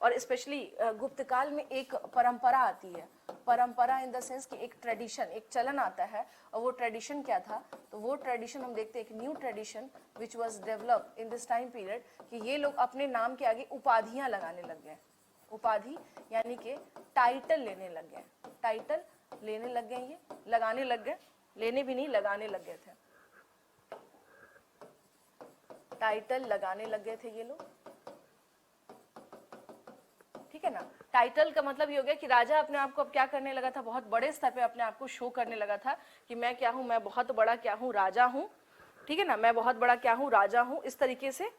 और स्पेशली गुप्त काल में एक परंपरा आती है। परंपरा इन द सेंस कि एक ट्रेडिशन, एक चलन आता है, और वो ट्रेडिशन क्या था, तो वो ट्रेडिशन हम देखते हैं, एक new tradition which was developed in this time period, कि ये लोग अपने नाम के आगे उपाधियां लगाने लग गए। उपाधि यानी कि टाइटल लेने लग गए, टाइटल लेने लग गए, ये लगाने लग गए, लेने भी नहीं लगाने लग गए थे, टाइटल लगाने लग गए थे ये लोग, ठीक है ना। टाइटल का मतलब ये हो गया कि राजा अपने आप को अब क्या करने लगा था, बहुत बड़े स्तर पे अपने आप को शो करने लगा था कि मैं क्या हूं, मैं बहुत बड़ा क्या हूं, राजा हूं, ठीक है ना, मैं बहुत बड़ा क्या हूं, राजा हूं, इस तरीके से।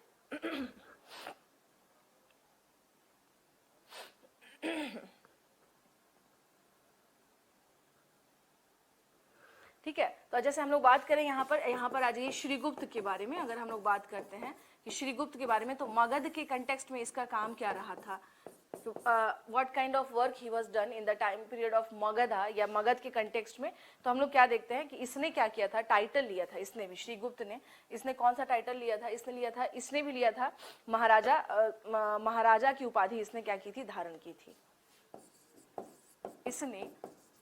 ठीक है। तो जैसे हम लोग बात करें यहाँ पर आ जाइए श्रीगुप्त के बारे में। अगर हम लोग बात करते हैं कि श्रीगुप्त के बारे में, तो मगध के कंटेक्स्ट में इसका काम क्या रहा था, what kind of work he was done in the time period of Magadha, या मगध के कंटेक्स्ट में। तो हम लोग क्या देखते हैं कि इसने क्या किया था, टाइटल लिया था इसने भी, श्रीगुप्त ने, इसने कौन सा टाइटल लिया था, इसने भी लिया था महाराजा, महाराजा की उपाधि इसने क्या की थी, धारण की थी। इसने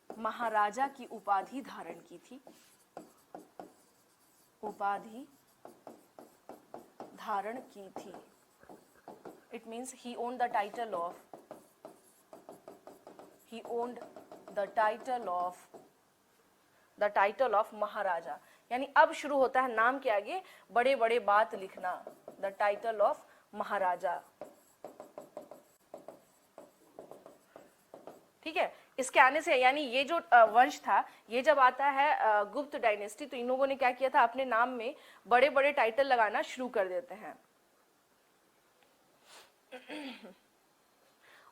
महाराजा की उपाधि धारण की थी, उपाधि धारण की थी। It means he owned the title of, he owned the title of महाराजा। यानी अब शुरू होता है नाम के आगे बड़े बड़े बात लिखना, the title of महाराजा, ठीक है। इसके आने से यानी ये जो वंश था, ये जब आता है गुप्त डायनेस्टी, तो इन लोगों ने क्या किया था, अपने नाम में बड़े बड़े टाइटल लगाना शुरू कर देते हैं।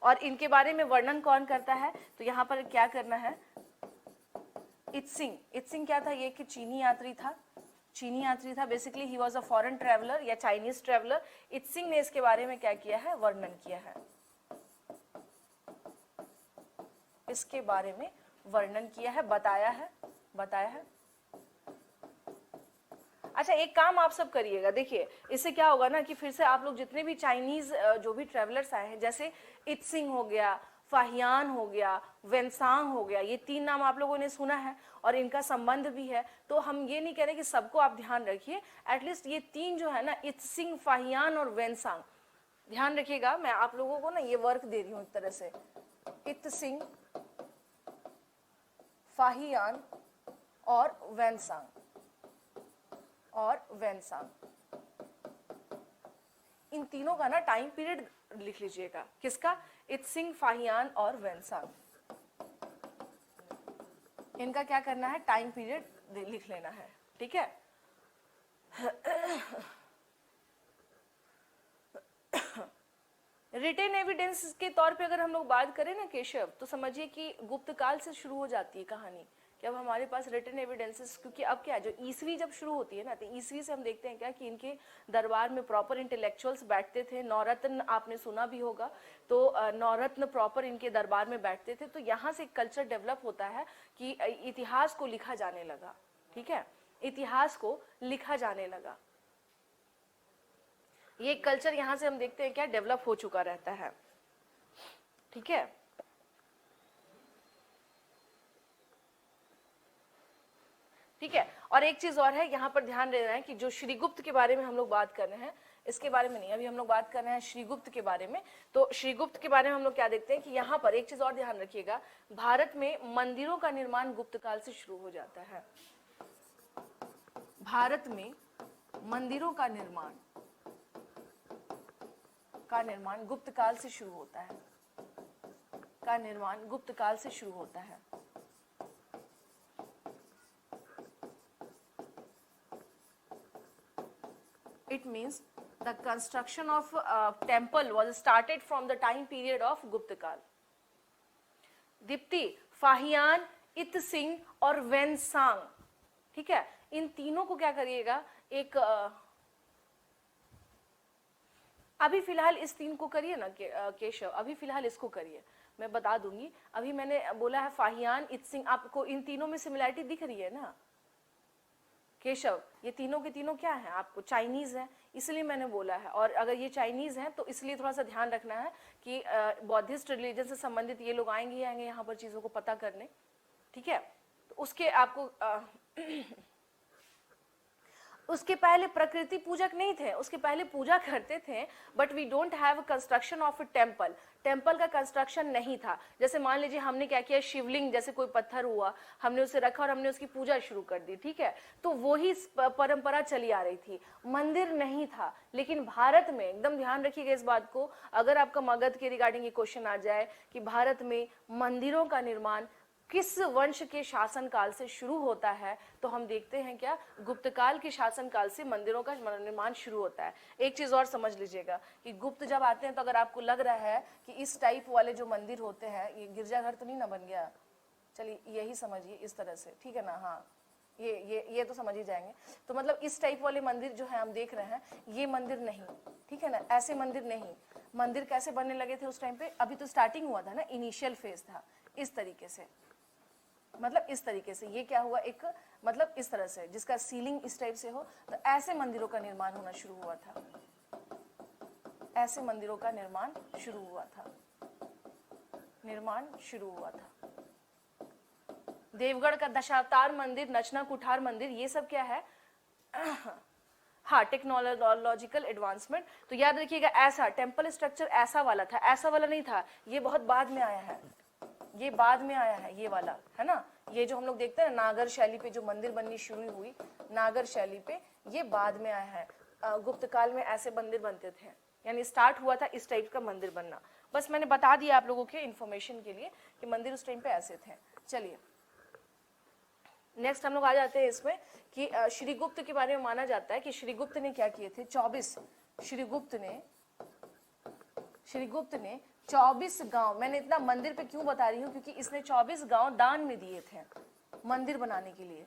और इनके बारे में वर्णन कौन करता है, तो यहाँ पर क्या करना है, इत्सिंग। इत्सिंग क्या था, ये कि चीनी यात्री था, चीनी यात्री था, basically he was a foreign traveller या चाइनीज ट्रेवलर। इत्सिंग ने इसके बारे में क्या किया है, वर्णन किया है, इसके बारे में वर्णन किया है, बताया है। अच्छा, एक काम आप सब करिएगा, देखिए इससे क्या होगा ना कि फिर से आप लोग जितने भी चाइनीज जो भी ट्रेवलर्स आए हैं, जैसे इत्सिंग हो गया, फाहियान हो गया, वेनसांग हो गया, ये 3 नाम आप लोगों ने सुना है और इनका संबंध भी है। तो हम ये नहीं कह रहे कि सबको आप ध्यान रखिए, एटलीस्ट ये 3 जो है ना, इत्सिंग, फाहियान और वेनसांग, ध्यान रखिएगा। मैं आप लोगों को ना ये वर्क दे रही हूँ एक तरह से, इत्सिंग, फाहियान और वेनसांग इन तीनों का ना टाइम पीरियड लिख लीजिएगा। किसका, इत्सिंग, फाहियान और वेनसांग, इनका क्या करना है, टाइम पीरियड लिख लेना है, ठीक है। रिटेन एविडेंस के तौर पे अगर हम लोग बात करें ना केशव, तो समझिए कि गुप्त काल से शुरू हो जाती है कहानी कि अब हमारे पास रिटन एविडेंसेस, क्योंकि अब क्या है, जो ईसवी जब शुरू होती है ना, तो ईसवी से हम देखते हैं क्या कि इनके दरबार में प्रॉपर इंटेलेक्चुअल्स बैठते थे। नौरत्न आपने सुना भी होगा, तो नौरत्न प्रॉपर इनके दरबार में बैठते थे। तो यहाँ से कल्चर डेवलप होता है कि इतिहास को लिखा जाने लगा, ठीक है, इतिहास को लिखा जाने लगा। ये कल्चर यहाँ से हम देखते हैं क्या डेवलप हो चुका रहता है, ठीक है। ठीक है, और एक चीज और है यहाँ पर ध्यान देना है कि जो श्रीगुप्त के बारे में हम लोग बात कर रहे हैं, इसके बारे में नहीं, अभी हम लोग बात कर रहे हैं श्रीगुप्त के बारे में। तो श्रीगुप्त के बारे में हम लोग क्या देखते हैं कि यहाँ पर एक चीज और ध्यान रखिएगा, भारत में मंदिरों का निर्माण गुप्त काल से शुरू हो जाता है। भारत में मंदिरों का निर्माण गुप्त काल से शुरू होता है, गुप्त काल से शुरू होता है। It means the construction of temple was started from the time period of Gupta Kal. Deepti, Fahien, Itsing और वेनसांग, ठीक है, इन तीनों को क्या करिएगा, एक अभी फिलहाल इस 3 को करिए ना केशव, अभी फिलहाल इसको करिए, मैं बता दूंगी। अभी मैंने बोला है फाहियान, इत्सिंग, आपको इन तीनों में सिमिलैरिटी दिख रही है ना केशव, ये तीनों के तीनों क्या है, आपको चाइनीज है, इसलिए मैंने बोला है। और अगर ये चाइनीज हैं तो इसलिए थोड़ा सा ध्यान रखना है कि बौद्धिस्ट रिलीजन से संबंधित ये लोग आएंगे यहाँ पर चीजों को पता करने, ठीक है। तो उसके आपको उसके पहले प्रकृति पूजक नहीं थे, उसके पहले पूजा करते थे, but we don't have construction of a temple. Temple का कंस्ट्रक्शन नहीं था। जैसे मान लीजिए हमने क्या किया, शिवलिंग जैसे कोई पत्थर हुआ, हमने उसे रखा और हमने उसकी पूजा शुरू कर दी, ठीक है, तो वही परंपरा चली आ रही थी, मंदिर नहीं था। लेकिन भारत में, एकदम ध्यान रखिएगा इस बात को, अगर आपका मगध के रिगार्डिंग ये क्वेश्चन आ जाए कि भारत में मंदिरों का निर्माण किस वंश के शासन काल से शुरू होता है, तो हम देखते हैं क्या, गुप्त काल के शासन काल से मंदिरों का निर्माण शुरू होता है। एक चीज और समझ लीजिएगा कि गुप्त जब आते हैं तो अगर आपको लग रहा है कि इस टाइप वाले जो मंदिर होते हैं, ये गिरजाघर तो नहीं ना बन गया, चलिए यही समझिए इस तरह से, ठीक है ना, हाँ ये तो समझ ही जाएंगे। तो मतलब इस टाइप वाले मंदिर जो है हम देख रहे हैं, ये मंदिर नहीं, ठीक है ना, ऐसे मंदिर नहीं। मंदिर कैसे बनने लगे थे उस टाइम पे, अभी तो स्टार्टिंग हुआ था ना, इनिशियल फेज था, इस तरीके से, मतलब इस तरीके से, ये क्या हुआ, एक मतलब इस तरह से, जिसका सीलिंग इस टाइप से हो, तो ऐसे मंदिरों का निर्माण होना शुरू हुआ था, ऐसे मंदिरों का निर्माण शुरू हुआ था, देवगढ़ का दशावतार मंदिर, नचना कुठार मंदिर, ये सब क्या है, हाँ, टेक्नोलॉजिकल एडवांसमेंट। तो याद रखिएगा, ऐसा टेम्पल स्ट्रक्चर ऐसा वाला था, ऐसा वाला नहीं था, ये बहुत बाद में आया है, ये बाद में आया है, ये वाला है ना, ये जो हम लोग देखते हैं ना नागर शैली पे जो मंदिर बननी शुरू हुई, नागर शैली पे, ये बाद में आया है। गुप्त काल में ऐसे मंदिर बनते थे, यानी स्टार्ट हुआ था इस टाइप का मंदिर बनना। बस मैंने बता दिया आप लोगों के इन्फॉर्मेशन के लिए कि मंदिर उस टाइम पे ऐसे थे। चलिए नेक्स्ट हम लोग आ जाते हैं इसमें कि श्रीगुप्त के बारे में माना जाता है कि श्रीगुप्त ने क्या किए थे, 24 श्रीगुप्त ने 24 गांव, मैंने इतना मंदिर पे क्यों बता रही हूँ, क्योंकि इसने 24 गांव दान में दिए थे मंदिर बनाने के लिए,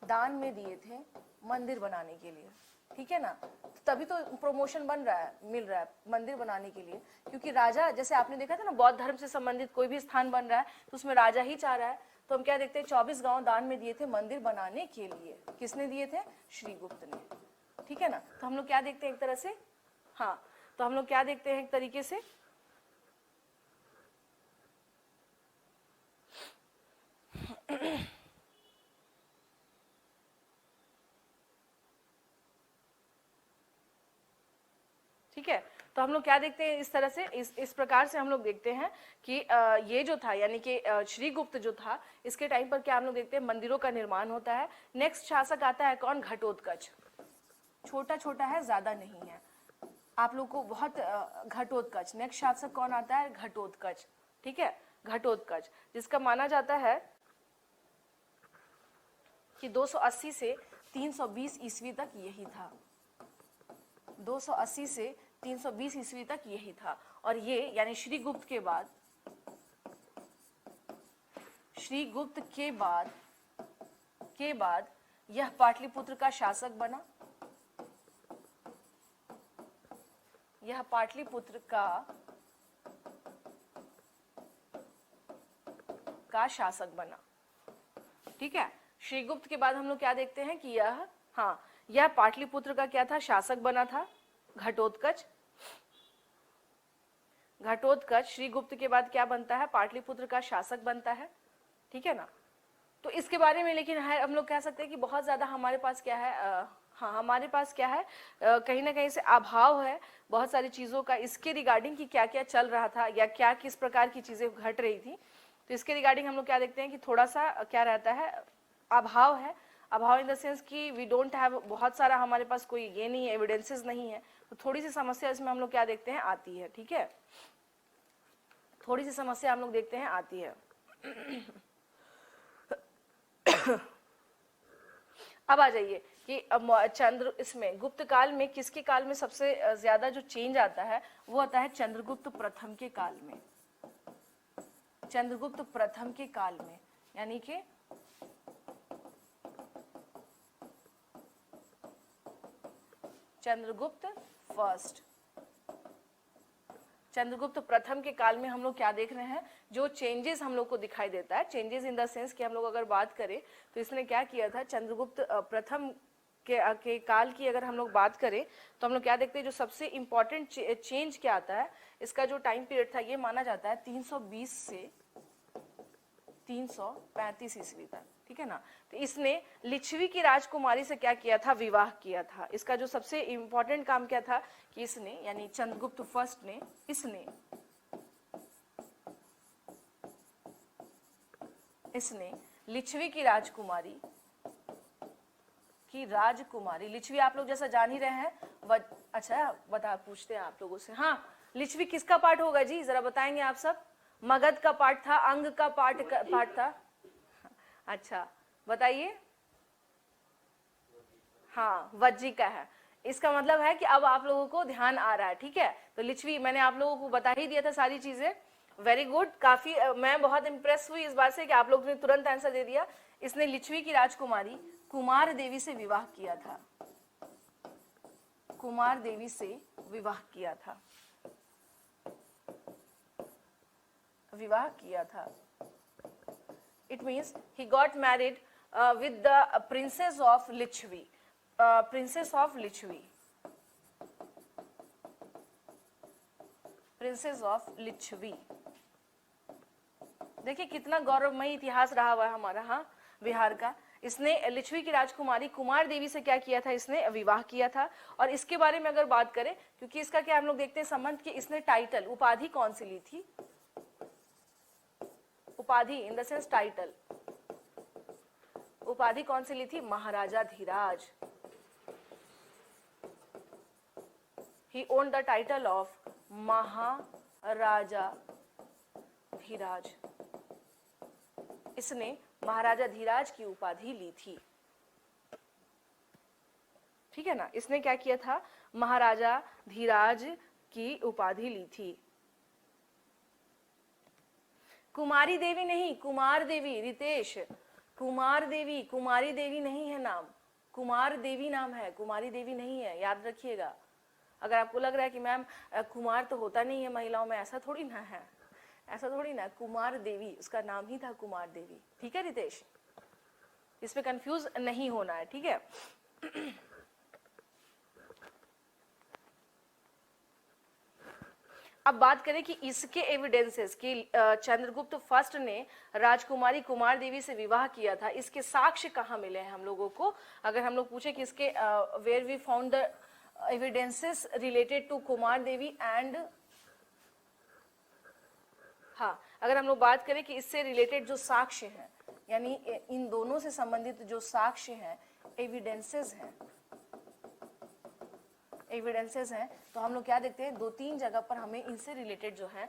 दान में दिए थे मंदिर बनाने के लिए, ठीक है ना। तो तभी तो प्रमोशन बन रहा है, मिल रहा है मंदिर बनाने के लिए, क्योंकि राजा, जैसे आपने देखा था ना, बौद्ध धर्म से संबंधित कोई भी स्थान बन रहा है तो उसमें राजा ही चाह रहा है। तो हम क्या देखते हैं, 24 गांव दान में दिए थे मंदिर बनाने के लिए। किसने दिए थे? श्रीगुप्त ने, ठीक है ना। तो हम लोग क्या देखते हैं एक तरह से, हाँ, तो हम लोग क्या देखते हैं एक तरीके से, ठीक है। तो हम लोग क्या देखते हैं इस तरह से, इस प्रकार से हम लोग देखते हैं कि ये जो था, यानी कि श्रीगुप्त जो था, इसके टाइम पर क्या हम लोग देखते हैं, मंदिरों का निर्माण होता है। नेक्स्ट शासक आता है कौन? घटोत्कच। छोटा छोटा है, ज्यादा नहीं है, आप लोग को बहुत घटोत्कच। नेक्स्ट शासक कौन आता है? घटोत्कच, ठीक है, घटोत्कच, जिसका माना जाता है कि 280 से 320 ईस्वी तक यही था। 280 से 320 ईस्वी तक यही था। और ये यानी श्रीगुप्त के बाद, श्रीगुप्त के बाद यह पाटलिपुत्र का शासक बना। यह पाटलिपुत्र का शासक बना, ठीक है। श्रीगुप्त के बाद हम लोग क्या देखते हैं कि यह पाटलिपुत्र का क्या था? शासक बना था, घटोत्कच। घटोत्कच श्रीगुप्त के बाद क्या बनता है? पाटलिपुत्र का शासक बनता है, ठीक है ना। तो इसके बारे में लेकिन है, हम लोग कह सकते हैं कि बहुत ज्यादा हमारे पास क्या है, हाँ, हमारे पास क्या है, कहीं ना कहीं से अभाव है बहुत सारी चीजों का, इसके रिगार्डिंग कि क्या क्या चल रहा था या क्या किस प्रकार की चीजें घट रही थी। तो इसके रिगार्डिंग हम लोग क्या देखते हैं कि थोड़ा सा क्या रहता है, अभाव है। अभाव इन द सेंस कि वी डोंट हैव, बहुत सारा हमारे पास कोई ये नहीं है, एविडेंसेस नहीं है। तो थोड़ी सी समस्या इसमें हम लोग क्या देखते हैं, आती है, ठीक है। थोड़ी सी समस्या हम लोग देखते हैं आती है। अब आ जाइए कि चंद्र, इसमें गुप्त काल में किसके काल में सबसे ज्यादा जो चेंज आता है वो आता है चंद्रगुप्त प्रथम के काल में। चंद्रगुप्त प्रथम के काल में, यानी कि चंद्रगुप्त फर्स्ट, चंद्रगुप्त प्रथम के काल में हम लोग क्या देख रहे हैं, जो चेंजेस हम लोग को दिखाई देता है, चेंजेस इन द सेंस कि हम लोग अगर बात करें तो इसने क्या किया था, चंद्रगुप्त प्रथम के काल की अगर हम लोग बात करें तो हम लोग क्या देखते हैं, जो सबसे इंपॉर्टेंट चेंज क्या आता है, इसका जो टाइम पीरियड था ये माना जाता है 320 से 335 ईस्वी तक, ठीक है ना। तो इसने लिच्छवी की राजकुमारी से क्या किया था, विवाह किया था। इसका जो सबसे इंपॉर्टेंट काम क्या था कि इसने, यानी चंद्रगुप्त फर्स्ट ने, इसने लिच्छवी की राजकुमारी लिच्छवी आप लोग जैसा जान ही रहे हैं, अच्छा पूछते हैं आप लोगों से, हाँ, लिच्छवी किसका पार्ट होगा जी, जरा बताएंगे आप सब। मगध का पार्ट था, अंग का पार्ट था, अच्छा बताइए। हाँ, वज्जी का है। इसका मतलब है कि अब आप लोगों को ध्यान आ रहा है, ठीक है। तो लिच्छवी मैंने आप लोगों को बता ही दिया था सारी चीजें, वेरी गुड, काफी मैं बहुत इंप्रेस हुई इस बात से कि आप लोगों ने तुरंत आंसर दे दिया। इसने लिच्छवी की राजकुमारी कुमार देवी से विवाह किया था, कुमार देवी से विवाह किया था, It means he got married with the princess of Lichvi, princess of Lichvi. देखिए कितना गौरवमयी इतिहास रहा हुआ है हमारा, हाँ, बिहार का। इसने लिच्छवी की राजकुमारी कुमार देवी से क्या किया था, इसने विवाह किया था। और इसके बारे में अगर बात करें, क्योंकि इसका क्या हम लोग देखते हैं संबंध कि इसने टाइटल, उपाधि कौन सी ली थी, उपाधि इन द सेंस टाइटल, उपाधि कौन सी ली थी, महाराजा Dhiraj. He owned the title of महाराजा धीराज। इसने महाराजा धीराज की उपाधि ली थी, ठीक है ना। इसने क्या किया था, महाराजा धीराज की उपाधि ली थी। कुमारी देवी नहीं, कुमार देवी, रितेश, कुमार देवी, कुमारी देवी नहीं है नाम, कुमार देवी नाम है, कुमारी देवी नहीं है, याद रखिएगा। अगर आपको लग रहा है कि मैम कुमार तो होता नहीं है महिलाओं में, ऐसा थोड़ी ना है, ऐसा थोड़ी ना, कुमार देवी उसका नाम ही था, कुमार देवी। ठीक है रितेश, इसमें कंफ्यूज नहीं होना है, ठीक है। अब बात करें कि इसके एविडेंसेस कि चंद्रगुप्त फर्स्ट ने राजकुमारी कुमार देवी से विवाह किया था, इसके साक्ष्य कहाँ मिले हैं हम लोगों को। अगर हम लोग पूछे कि इसके where we found the evidences related to Kumar Devi and, हाँ, अगर हम लोग बात करें कि इससे रिलेटेड जो साक्ष्य हैं, यानी इन दोनों से संबंधित जो साक्ष्य हैं, एविडेंसेस हैं, एविडेंसेस हैं, तो हम लोग क्या देखते हैं, 2-3 जगह पर हमें इनसे रिलेटेड जो है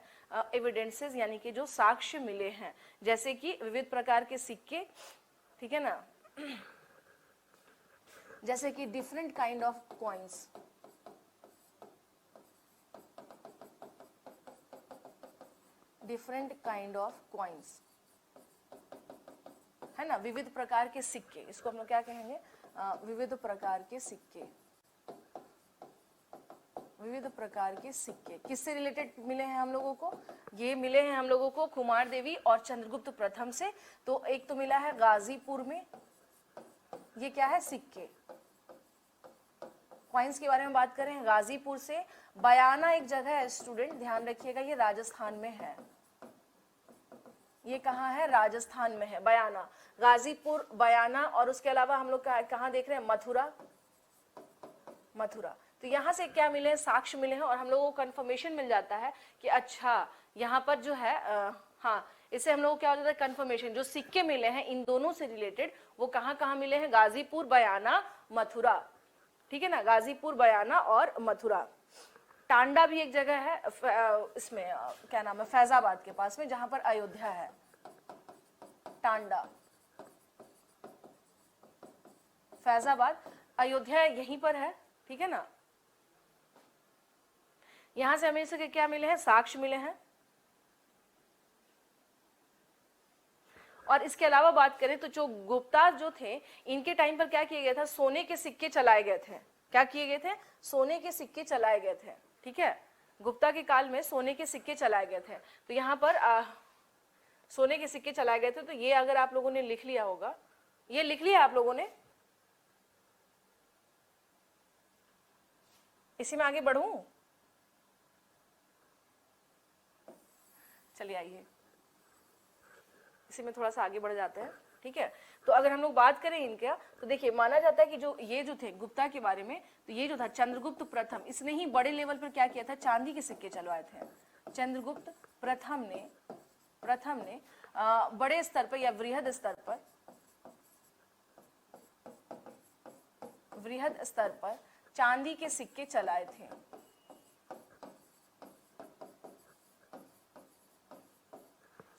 एविडेंसेस यानी कि जो साक्ष्य मिले हैं, जैसे कि विविध प्रकार के सिक्के, ठीक है ना, जैसे कि different kind of coins, different kind of coins, है ना, विविध प्रकार के सिक्के, इसको हम लोग क्या कहेंगे, विविध प्रकार के सिक्के, विविध प्रकार के सिक्के किससे रिलेटेड मिले हैं हम लोगों को, ये मिले हैं हम लोगों को कुमार देवी और चंद्रगुप्त प्रथम से। तो एक तो मिला है गाजीपुर में, ये क्या है, सिक्के, कॉइन्स के बारे में बात करें गाजीपुर से। बयाना एक जगह है स्टूडेंट, ध्यान रखिएगा, ये राजस्थान में है, ये कहाँ है, राजस्थान में है, बयाना, गाजीपुर, बयाना, और उसके अलावा हम लोग कहाँ देख रहे हैं, मथुरा, मथुरा। तो यहाँ से क्या मिले हैं, साक्ष्य मिले हैं, और हम लोगों को कंफर्मेशन मिल जाता है कि अच्छा यहाँ पर जो है हाँ, इससे हम लोगों को क्या हो जाता है, कंफर्मेशन, जो सिक्के मिले हैं इन दोनों से रिलेटेड वो कहाँ कहाँ मिले हैं, गाजीपुर, बयाना, मथुरा, ठीक है ना, गाजीपुर, बयाना और मथुरा। टांडा भी एक जगह है इसमें क्या नाम है, फैजाबाद के पास में, जहां पर अयोध्या है, टांडा, फैजाबाद, अयोध्या यहीं पर है, ठीक है ना। यहां से हमें इसके क्या मिले हैं, साक्ष्य मिले हैं। और इसके अलावा बात करें तो जो गुप्ता जो थे, इनके टाइम पर क्या किया गया था, सोने के सिक्के चलाए गए थे, क्या किए गए थे, सोने के सिक्के चलाए गए थे, ठीक है, गुप्ता के काल में सोने के सिक्के चलाए गए थे। तो यहाँ पर सोने के सिक्के चलाए गए थे, तो ये अगर आप लोगों ने लिख लिया होगा, ये लिख लिया आप लोगों ने, इसी में आगे बढ़ूं, चलिए आइए इसी में थोड़ा सा आगे बढ़ जाते हैं, ठीक है। तो अगर हम लोग बात करें इनका, तो देखिए माना जाता है कि जो ये जो थे गुप्ता के बारे में, तो ये जो था चंद्रगुप्त प्रथम, इसने ही बड़े लेवल पर क्या किया था, चांदी के सिक्के चलवाए थे। चंद्रगुप्त प्रथम ने बड़े स्तर पर या वृहद स्तर पर चांदी के सिक्के चलाए थे।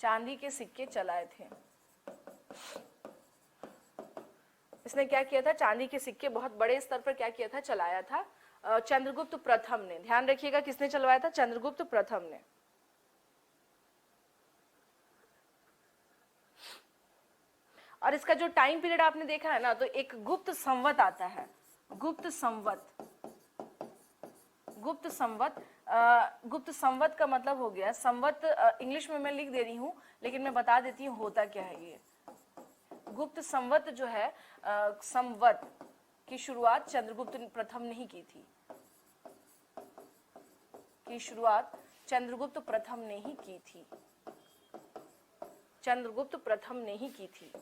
चांदी के सिक्के चलाए थे, इसने क्या किया था, चांदी के सिक्के बहुत बड़े स्तर पर क्या किया था, चलाया था चंद्रगुप्त प्रथम ने। ध्यान रखिएगा किसने चलवाया था, चंद्रगुप्त प्रथम ने। और इसका जो टाइम पीरियड आपने देखा है ना, तो एक गुप्त संवत आता है, गुप्त संवत का मतलब हो गया, संवत इंग्लिश में मैं लिख दे रही हूं, लेकिन मैं बता देती हूँ होता क्या है। ये गुप्त संवत जो है, संवत की शुरुआत चंद्रगुप्त प्रथम ने ही की थी, की शुरुआत चंद्रगुप्त प्रथम ने ही की थी, चंद्रगुप्त प्रथम ने ही की थी,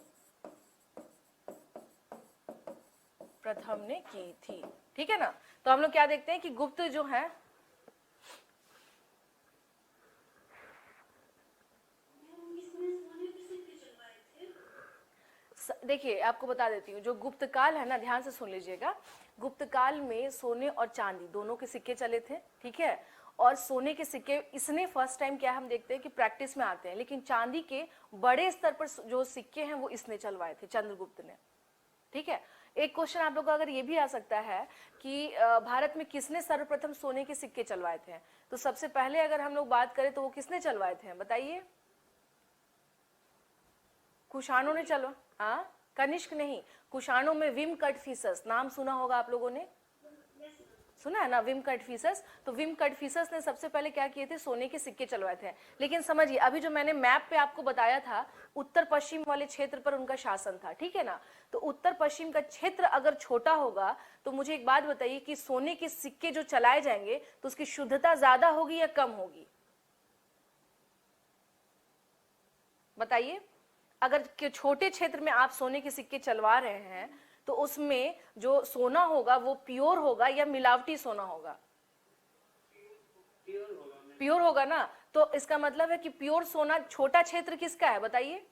प्रथम ने की थी, ठीक है ना। तो हम लोग क्या देखते हैं कि गुप्त जो है, देखिए आपको बता देती हूँ, जो गुप्त काल है ना, ध्यान से सुन लीजिएगा, गुप्त काल में सोने और चांदी दोनों के सिक्के चले थे, ठीक है। और सोने के सिक्के इसने फर्स्ट टाइम क्या हम देखते हैं कि प्रैक्टिस में आते हैं, लेकिन चांदी के बड़े स्तर पर जो सिक्के हैं वो इसने चलवाए थे, चंद्रगुप्त ने, ठीक है। एक क्वेश्चन आप लोग का अगर ये भी आ सकता है कि भारत में किसने सर्वप्रथम सोने के सिक्के चलवाए थे, तो सबसे पहले अगर हम लोग बात करें तो वो किसने चलवाए थे, बताइए। कुषाणों ने हाँ, कनिष्क नहीं, कुषाणों में विम कटफिसस नाम सुना होगा आप लोगों ने, सुना है ना विम कटफिसस। तो विम कटफिसस ने सबसे पहले क्या किए थे, सोने के सिक्के चलवाए थे। लेकिन समझिए अभी जो मैंने मैप पे आपको बताया था, उत्तर पश्चिम वाले क्षेत्र पर उनका शासन था, ठीक है ना। तो उत्तर पश्चिम का क्षेत्र अगर छोटा होगा तो मुझे एक बात बताइए कि सोने के सिक्के जो चलाए जाएंगे तो उसकी शुद्धता ज्यादा होगी या कम होगी, बताइए। अगर छोटे क्षेत्र में आप सोने के सिक्के चलवा रहे हैं तो उसमें जो सोना होगा वो प्योर होगा या मिलावटी सोना होगा, प्योर होगा मैम। प्योर होगा ना। तो इसका मतलब है कि प्योर सोना छोटा क्षेत्र किसका है बताइए,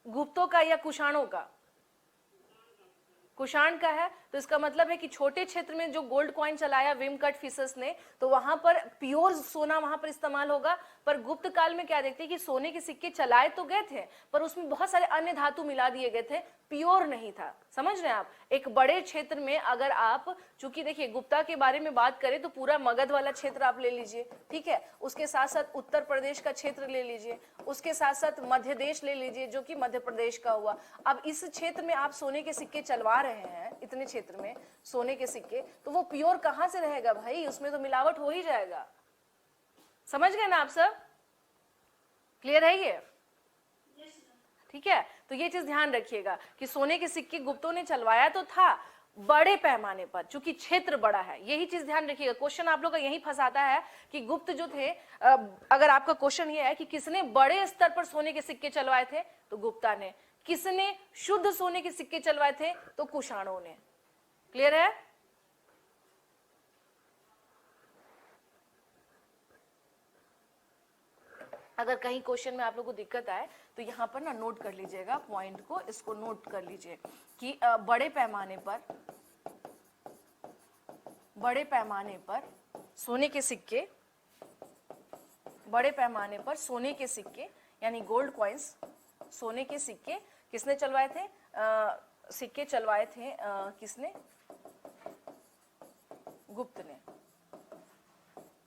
गुप्तों का या कुषाणों का, कुषाण का है। तो इसका मतलब है कि छोटे क्षेत्र में जो गोल्ड कॉइन चलाया विम कटफिसस ने, तो वहां पर प्योर सोना वहां पर इस्तेमाल होगा। पर गुप्त काल में क्या देखते हैं कि सोने के सिक्के चलाए तो गए थे पर उसमें बहुत सारे अन्य धातु मिला दिए गए थे, प्योर नहीं था, समझ रहे हैं आप। एक बड़े क्षेत्र में अगर आप, चूंकि देखिए गुप्ता के बारे में बात करें तो पूरा मगध वाला क्षेत्र आप ले लीजिए, ठीक है, उसके साथ साथ उत्तर प्रदेश का क्षेत्र ले लीजिए, उसके साथ साथ मध्य देश ले लीजिए जो कि मध्य प्रदेश का हुआ। अब इस क्षेत्र में आप सोने के सिक्के चलवा रहे हैं, इतने क्षेत्र में सोने के सिक्के, तो वो प्योर कहां से रहेगा भाई, उसमें तो मिलावट हो ही जाएगा। समझ गए ना आप सब, क्लियर है ये, ठीक है। तो ये चीज ध्यान रखिएगा कि सोने के सिक्के गुप्तों ने चलवाया तो था बड़े पैमाने पर, चूंकि क्षेत्र बड़ा है, यही चीज ध्यान रखिएगा। क्वेश्चन आप लोग का यही फंसाता है कि गुप्त जो थे, अगर आपका क्वेश्चन ये है कि किसने बड़े स्तर पर सोने के सिक्के चलवाए थे तो गुप्ता ने, किसने शुद्ध सोने के सिक्के चलवाए थे तो कुषाणों ने। क्लियर है, अगर कहीं क्वेश्चन में आप लोगों को दिक्कत आए तो यहाँ पर ना नोट कर लीजिएगा पॉइंट को, इसको नोट कर लीजिए कि बड़े पैमाने पर सोने के सिक्के, बड़े पैमाने पर सोने के सिक्के यानी गोल्ड कॉइन्स, सोने के सिक्के किसने चलवाए थे, सिक्के चलवाए थे किसने, गुप्त ने,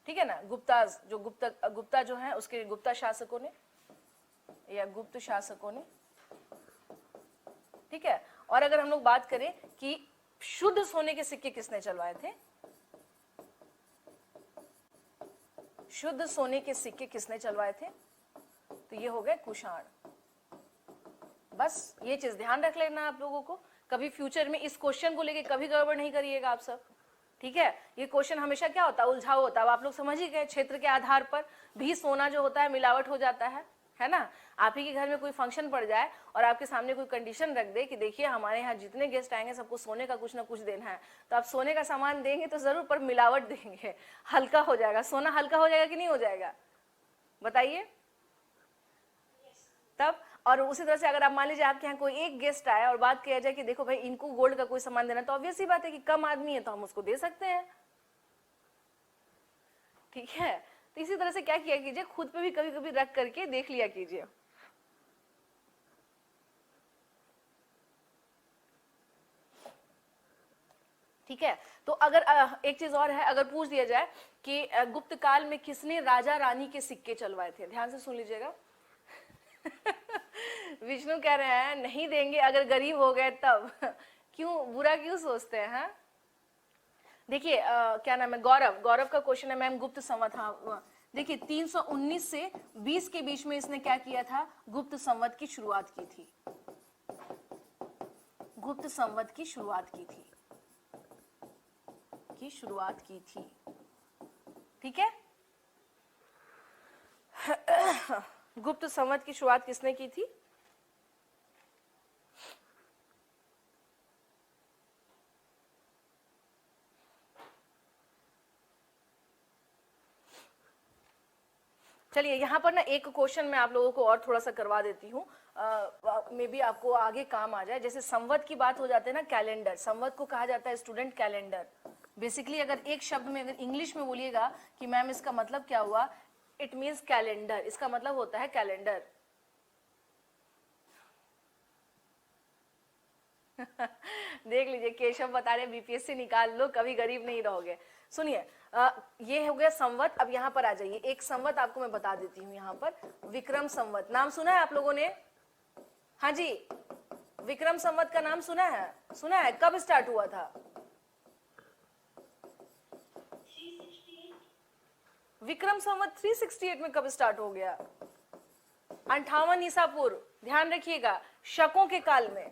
ठीक है ना। गुप्ता जो है उसके गुप्ता शासकों ने या गुप्त शासकों ने, ठीक है। और अगर हम लोग बात करें कि शुद्ध सोने के सिक्के किसने चलवाए थे, शुद्ध सोने के सिक्के किसने चलवाए थे, तो ये हो गए कुषाण। बस ये चीज ध्यान रख लेना आप लोगों को, कभी फ्यूचर में इस क्वेश्चन को लेके कभी गड़बड़ नहीं करिएगा आप सब, ठीक है। ये क्वेश्चन हमेशा क्या होता है, उलझाव होता है। आप लोग समझ ही गए, क्षेत्र के आधार पर भी सोना जो होता है मिलावट हो जाता है ना। आप ही के घर में कोई फंक्शन पड़ जाए और आपके सामने कोई कंडीशन रख दे कि देखिए हमारे यहाँ जितने गेस्ट आएंगे सबको सोने का कुछ ना कुछ देना है, तो आप सोने का सामान देंगे तो जरूर पर मिलावट देंगे, हल्का हो जाएगा सोना, हल्का हो जाएगा कि नहीं हो जाएगा बताइए तब। और उसी तरह से अगर आप मान लीजिए आपके यहाँ कोई एक गेस्ट आया और बात किया जाए कि देखो भाई इनको गोल्ड का कोई सामान देना, तो ऑब्वियस ही बात है कि कम आदमी है तो हम उसको दे सकते हैं, ठीक है। तो इसी तरह से क्या किया कीजिए, खुद पे भी कभी कभी रख करके देख लिया कीजिए। ठीक है। तो अगर एक चीज और है, अगर पूछ दिया जाए कि गुप्त काल में किसने राजा रानी के सिक्के चलवाए थे, ध्यान से सुन लीजिएगा। विष्णु कह रहे हैं नहीं देंगे अगर गरीब हो गए तब। क्यों, बुरा क्यों सोचते हैं, हाँ? देखिए क्या नाम है, गौरव का क्वेश्चन है मैम गुप्त संवत, हाँ देखिए 319 से 20 के बीच में इसने क्या किया था, गुप्त संवत की शुरुआत की थी, गुप्त संवत की शुरुआत की थी, ठीक है। गुप्त संवत की शुरुआत किसने की थी, चलिए यहाँ पर ना एक क्वेश्चन मैं आप लोगों को और थोड़ा सा करवा देती हूँ, मे बी आपको आगे काम आ जाए। जैसे संवत की बात हो जाती है ना, कैलेंडर, संवत को कहा जाता है स्टूडेंट कैलेंडर। बेसिकली अगर एक शब्द में अगर इंग्लिश में बोलिएगा कि मैम इसका मतलब क्या हुआ, इट मीन्स कैलेंडर, इसका मतलब होता है कैलेंडर। देख लीजिए, केशव बता रहे बीपीएससी निकाल लो, कभी गरीब नहीं रहोगे। सुनिए, ये हो गया संवत। अब यहाँ पर आ जाइए, एक संवत आपको मैं बता देती हूँ। यहाँ पर विक्रम संवत नाम सुना है आप लोगों ने? हाँ जी, विक्रम संवत का नाम सुना है? सुना है? कब स्टार्ट हुआ था? विक्रम संवत 368 में कब स्टार्ट हो गया? 58 ईसा पूर्व। ध्यान रखिएगा, शकों के काल में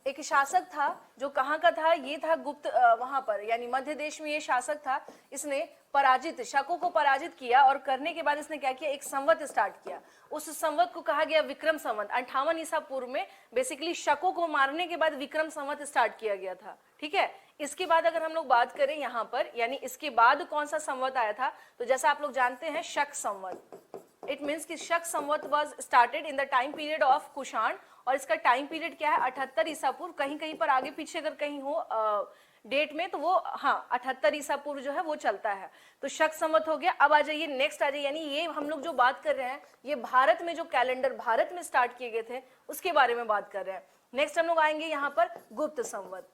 एक शासक था, जो कहाँ का था? ये था गुप्त, वहां पर यानी मध्य देश में ये शासक था। इसने पराजित, शकों को पराजित किया, और करने के बाद इसने क्या किया? एक संवत स्टार्ट किया। उस संवत को कहा गया विक्रम संवत। 58 ईसा पूर्व में बेसिकली शकों को मारने के बाद विक्रम संवत स्टार्ट किया गया था। ठीक है, इसके बाद अगर हम लोग बात करें यहाँ पर, यानी इसके बाद कौन सा संवत आया था, तो जैसा आप लोग जानते हैं शक संवत। इट मीन्स कि Shaka Samvat was started in the time period of Kushan, और इसका टाइम पीरियड क्या है? 78 ईसा पूर्व। कहीं कहीं पर आगे पीछे अगर कहीं हो डेट में, तो वो 78 ईसा पूर्व जो है वो चलता है। तो शक संवत हो गया। अब आ जाइए, नेक्स्ट आ जाइए, यानी ये हम लोग जो बात कर रहे हैं, ये भारत में जो कैलेंडर भारत में स्टार्ट किए गए थे उसके बारे में बात कर रहे हैं। नेक्स्ट हम लोग आएंगे यहाँ पर गुप्त संवत।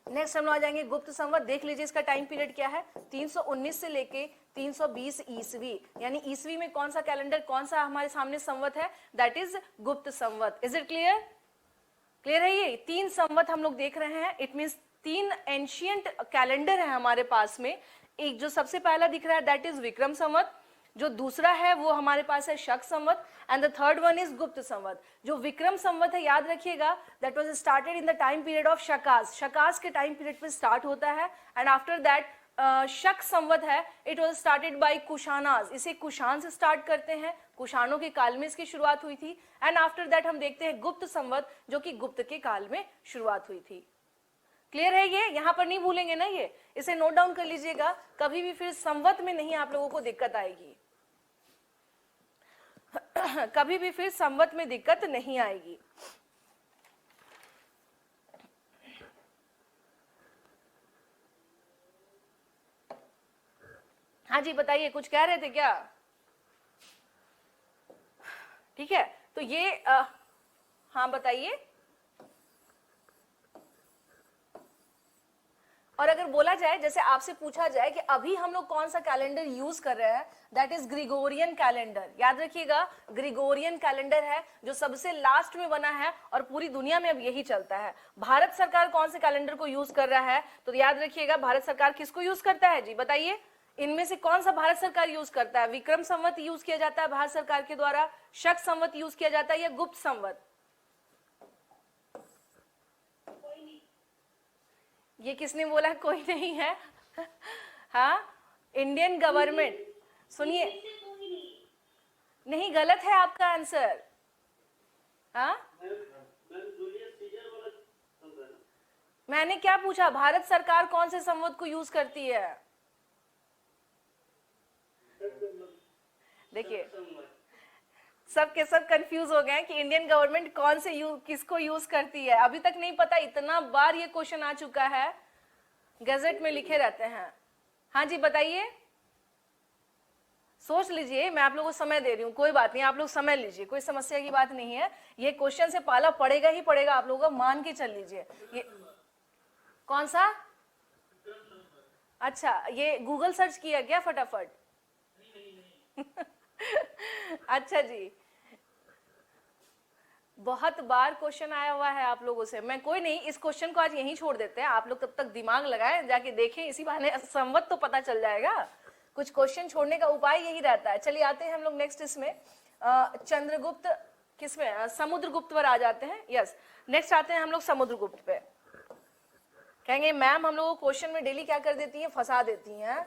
नेक्स्ट हम लोग आ जाएंगे गुप्त संवत। देख लीजिए इसका टाइम पीरियड क्या है? 319 से लेके 320 ईसवी, यानी ईसवी में कौन सा कैलेंडर, कौन सा हमारे सामने संवत है? That is Gupta Samvat. Is it clear? Clear है? ये 3 संवत हम लोग देख रहे हैं। इट मीन्स 3 एंशियंट कैलेंडर है हमारे पास में। एक जो सबसे पहला दिख रहा है दैट इज विक्रम संवत, जो दूसरा है वो हमारे पास है Shaka Samvat, and the third one is Gupta Samvat. जो विक्रम संवत है, याद रखिएगा, that was started in the time period of Shakas. Shakas के टाइम पीरियड पे स्टार्ट होता है, एंड आफ्टर दैट शक संवत है, it was started by Kushanas. इसे कुशान से स्टार्ट करते हैं, कुशानों के काल में इसकी शुरुआत हुई थी, एंड आफ्टर दैट हम देखते हैं गुप्त संवत, जो कि गुप्त के काल में शुरुआत हुई थी। क्लियर है? ये यहाँ पर नहीं भूलेंगे ना, ये इसे नोट डाउन कर लीजिएगा, कभी भी फिर संवत में नहीं आप लोगों को दिक्कत आएगी। कभी भी फिर संवत में दिक्कत नहीं आएगी। हाँ जी, बताइए, कुछ कह रहे थे क्या? ठीक है, तो ये हाँ बताइए। और अगर बोला जाए, जैसे आपसे पूछा जाए कि अभी हम लोग कौन सा कैलेंडर यूज कर रहे हैं, दैट इज ग्रिगोरियन कैलेंडर। याद रखिएगा, ग्रिगोरियन कैलेंडर है जो सबसे लास्ट में बना है, और पूरी दुनिया में अब यही चलता है। भारत सरकार कौन से कैलेंडर को यूज कर रहा है? तो याद रखिएगा, भारत सरकार किसको यूज करता है जी? बताइए, इनमें से कौन सा भारत सरकार यूज करता है? विक्रम संवत यूज किया जाता है भारत सरकार के द्वारा, शक संवत यूज किया जाता है, या गुप्त संवत? ये किसने बोला कोई नहीं है? हाँ, इंडियन गवर्नमेंट। सुनिए, नहीं, गलत है आपका आंसर। हाँ, मैंने क्या पूछा? भारत सरकार कौन से संवत को यूज करती है? देखिए, सब के सब कंफ्यूज हो गए कि इंडियन गवर्नमेंट कौन से किसको यूज करती है। अभी तक नहीं पता, इतना बार ये क्वेश्चन आ चुका है, गजट में लिखे रहते हैं। हाँ जी, बताइए, सोच लीजिए, मैं आप लोगों को समय दे रही हूँ, कोई बात नहीं, आप लोग समय लीजिए, कोई समस्या की बात नहीं है। ये क्वेश्चन से पाला पड़ेगा ही पड़ेगा आप लोगों को, मान के चल लीजिए। ये कौन सा? अच्छा, ये गूगल सर्च किया क्या फटाफट? अच्छा जी, बहुत बार क्वेश्चन आया हुआ है आप लोगों से। मैं कोई नहीं, इस क्वेश्चन को आज यहीं छोड़ देते हैं, आप लोग तब तक दिमाग लगाएं, जाके देखें, इसी बहाने संवत तो पता चल जाएगा। कुछ क्वेश्चन छोड़ने का उपाय यही रहता है। चलिए आते हैं हम लोग नेक्स्ट इसमें, चंद्रगुप्त, किसमें? समुद्रगुप्त पर आ जाते हैं। यस, नेक्स्ट आते हैं हम लोग समुद्रगुप्त पे। कहेंगे मैम हम लोग क्वेश्चन में डेली क्या कर देती हैं? फंसा देती हैं।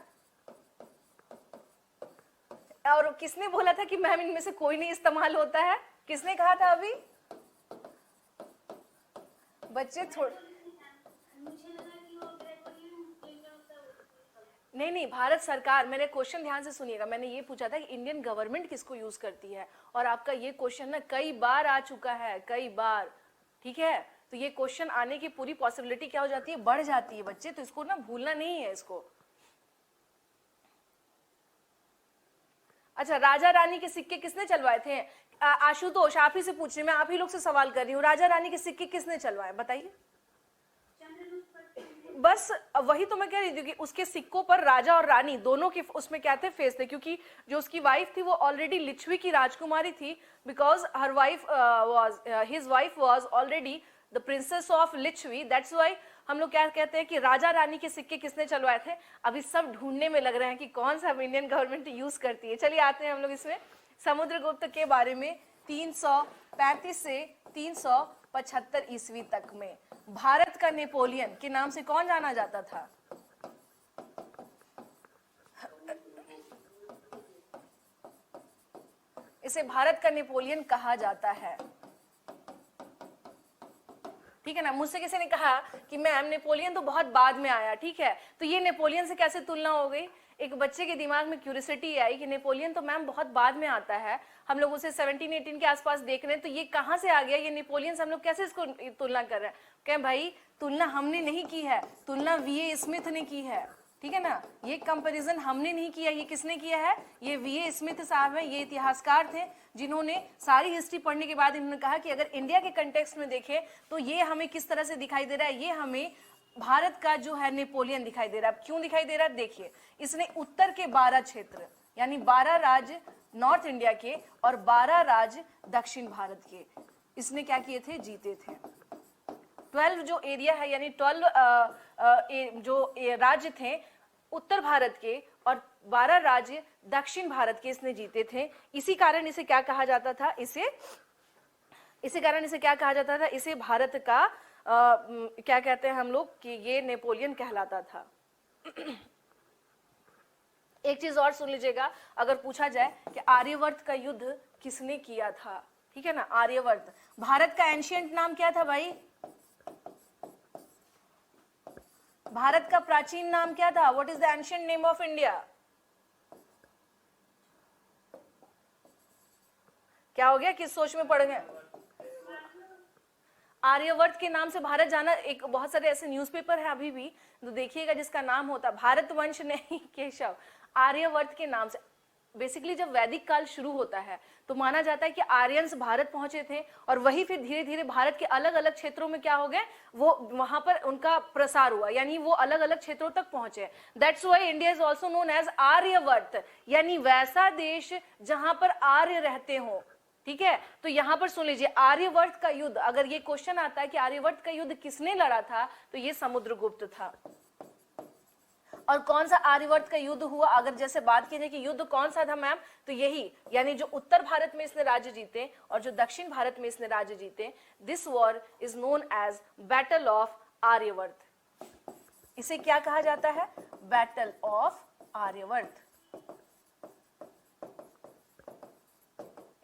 और किसने बोला था कि मैम इनमें से कोई नहीं इस्तेमाल होता है? किसने कहा था अभी? बच्चे थोड़े, नहीं, भारत सरकार, मेरे क्वेश्चन ध्यान से सुनिएगा, मैंने ये पूछा था कि इंडियन गवर्नमेंट किसको यूज करती है, और आपका ये क्वेश्चन ना कई बार आ चुका है, कई बार। ठीक है, तो ये क्वेश्चन आने की पूरी पॉसिबिलिटी क्या हो जाती है? बढ़ जाती है बच्चे, तो इसको ना भूलना नहीं है इसको। अच्छा, राजा रानी के सिक्के किसने चलवाए थे? आशुतोष आप ही से पूछ रही हूँ, मैं आप ही लोग से सवाल कर रही हूँ, राजा रानी के सिक्के किसने चलवाए बताइए। बस वही तो मैं कह रही थी कि उसके सिक्कों पर राजा और रानी दोनों के उसमें क्या थे, फेस थे, क्योंकि जो उसकी वाइफ थी वो ऑलरेडी लिच्छवी की राजकुमारी थी, because her wife was his wife was already the princess of Licchavi, that's why हम लोग क्या कहते हैं कि राजा रानी के सिक्के किसने चलवाए थे। अभी सब ढूंढने में लग रहे हैं कि कौन सा इंडियन गवर्नमेंट यूज करती है। चलिए आते हैं हम लोग इसमें समुद्रगुप्त के बारे में। 335 से 375 ईस्वी तक में भारत का नेपोलियन के नाम से कौन जाना जाता था? इसे भारत का नेपोलियन कहा जाता है, ठीक है ना। मुझसे किसी ने कहा कि मैम नेपोलियन तो बहुत बाद में आया, ठीक है, तो ये नेपोलियन से कैसे तुलना हो गई? एक बच्चे के दिमाग में क्यूरियोसिटी आई कि नेपोलियन तो मैम बहुत बाद में आता है, हम लोग उसे 1718 के आसपास देख रहे हैं, तो ये कहाँ से आ गया ये नेपोलियन से, हम लोग कैसे इसको तुलना कर रहे हैं? कहें भाई तुलना हमने नहीं की है, तुलना वीए स्मिथ ने की है, ठीक है ना। ये कंपैरिजन हमने नहीं किया, ये किसने किया है? ये वीए स्मिथ साहब हैं, ये इतिहासकार थे जिन्होंने सारी हिस्ट्री पढ़ने के बाद इन्होंने कहा कि अगर इंडिया के कंटेक्स्ट में देखें तो ये हमें किस तरह से दिखाई दे रहा है, ये हमें भारत का जो है नेपोलियन दिखाई दे रहा है। क्यों दिखाई दे रहा है? देखिए, इसने उत्तर के 12 क्षेत्र यानी 12 राज्य नॉर्थ इंडिया के और 12 राज्य दक्षिण भारत के इसने क्या किए थे? जीते थे। 12 जो एरिया है यानी 12 जो राज्य थे उत्तर भारत के और 12 राज्य दक्षिण भारत के इसने जीते थे। इसी कारण इसे क्या कहा जाता था? इसी कारण इसे क्या कहा जाता था? इसे भारत का क्या कहते हैं हम लोग कि ये नेपोलियन कहलाता था। एक चीज और सुन लीजिएगा, अगर पूछा जाए कि आर्यवर्त का युद्ध किसने किया था, ठीक है ना, आर्यवर्त, भारत का एंशिएंट नाम क्या था भाई? भारत का प्राचीन नाम क्या था? What is the ancient name of India? क्या हो गया, किस सोच में पड़ गए? आर्यवर्त के नाम से भारत जाना, एक बहुत सारे ऐसे न्यूज़पेपर है अभी भी तो देखिएगा जिसका नाम होता भारतवंश नहीं केशव, आर्यवर्त के नाम से। बेसिकली जब वैदिक काल शुरू होता है तो माना जाता है कि आर्यंस भारत पहुंचे थे और वही फिर धीरे धीरे भारत के अलग अलग क्षेत्रों में क्या हो गए, वो वहां पर उनका प्रसार हुआ, यानी वो अलग अलग क्षेत्रों तक पहुंचे। That's why India is also known as Aryavart, यानी वैसा देश जहां पर आर्य रहते हो, ठीक है। तो यहां पर सुन लीजिए, आर्यवर्त का युद्ध, अगर ये क्वेश्चन आता है कि आर्यवर्त का युद्ध किसने लड़ा था, तो ये समुद्रगुप्त था। और कौन सा आर्यवर्त का युद्ध हुआ? अगर जैसे बात की जाए कि युद्ध कौन सा था मैम, तो यही, यानी जो उत्तर भारत में इसने राज्य जीते और जो दक्षिण भारत में इसने राज्य जीते, this war is known as battle of Aryavart. इसे क्या कहा जाता है? Battle of Aryavart.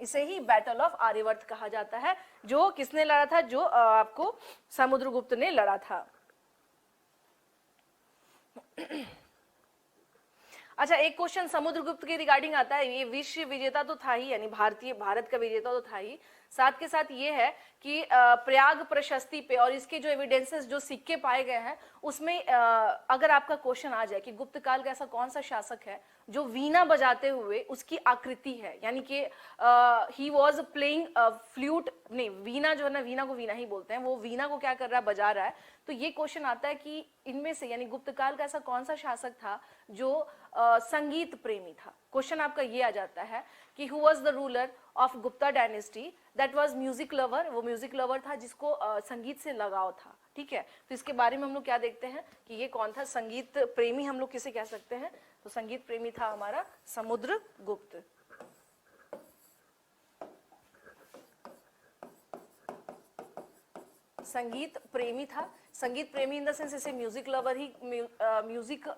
इसे ही बैटल ऑफ आर्यवर्त कहा जाता है, जो किसने लड़ा था? जो आपको समुद्रगुप्त ने लड़ा था। अच्छा, एक क्वेश्चन समुद्रगुप्त के रिगार्डिंग आता है। ये विश्व विजेता तो था ही, यानी भारत का विजेता तो था ही, साथ के साथ ये है कि प्रयाग प्रशस्ति पे और इसके जो एविडेंसेस, जो सिक्के पाए गए हैं उसमें अगर आपका क्वेश्चन आ जाए कि गुप्त काल का ऐसा कौन सा शासक है जो वीणा बजाते हुए उसकी आकृति है, यानी कि ही वॉज प्लेइंग फ्लूट, नहीं वीणा जो है ना, वीणा को वीणा ही बोलते हैं, वो वीणा को क्या कर रहा है? बजा रहा है। तो ये क्वेश्चन आता है कि इनमें से यानी गुप्त काल का ऐसा कौन सा शासक था जो संगीत प्रेमी था। क्वेश्चन आपका ये आ जाता है कि who was the ruler of Gupta dynasty that was music lover, वो म्यूजिक लवर था जिसको संगीत से लगाव था, ठीक है। तो इसके बारे में हम लोग क्या देखते हैं कि ये कौन था? संगीत प्रेमी हम लोग किसे कह सकते हैं? तो संगीत प्रेमी था हमारा समुद्रगुप्त। संगीत प्रेमी था, संगीत प्रेमी इन द सेंस इसे म्यूजिक लवर ही, म्यूजिक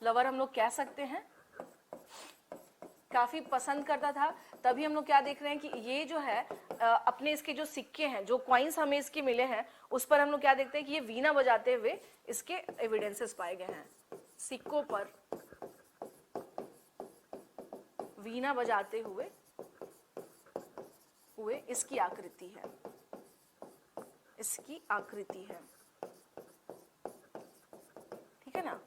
लवर हम लोग कह सकते हैं, काफी पसंद करता था। तभी हम लोग क्या देख रहे हैं कि ये जो है अपने इसके जो सिक्के हैं, जो कॉइन्स हमें इसके मिले हैं, उस पर हम लोग क्या देखते हैं कि ये वीणा बजाते हुए इसके एविडेंसेस पाए गए हैं। सिक्कों पर वीणा बजाते हुए इसकी आकृति है, इसकी आकृति है, ठीक है ना।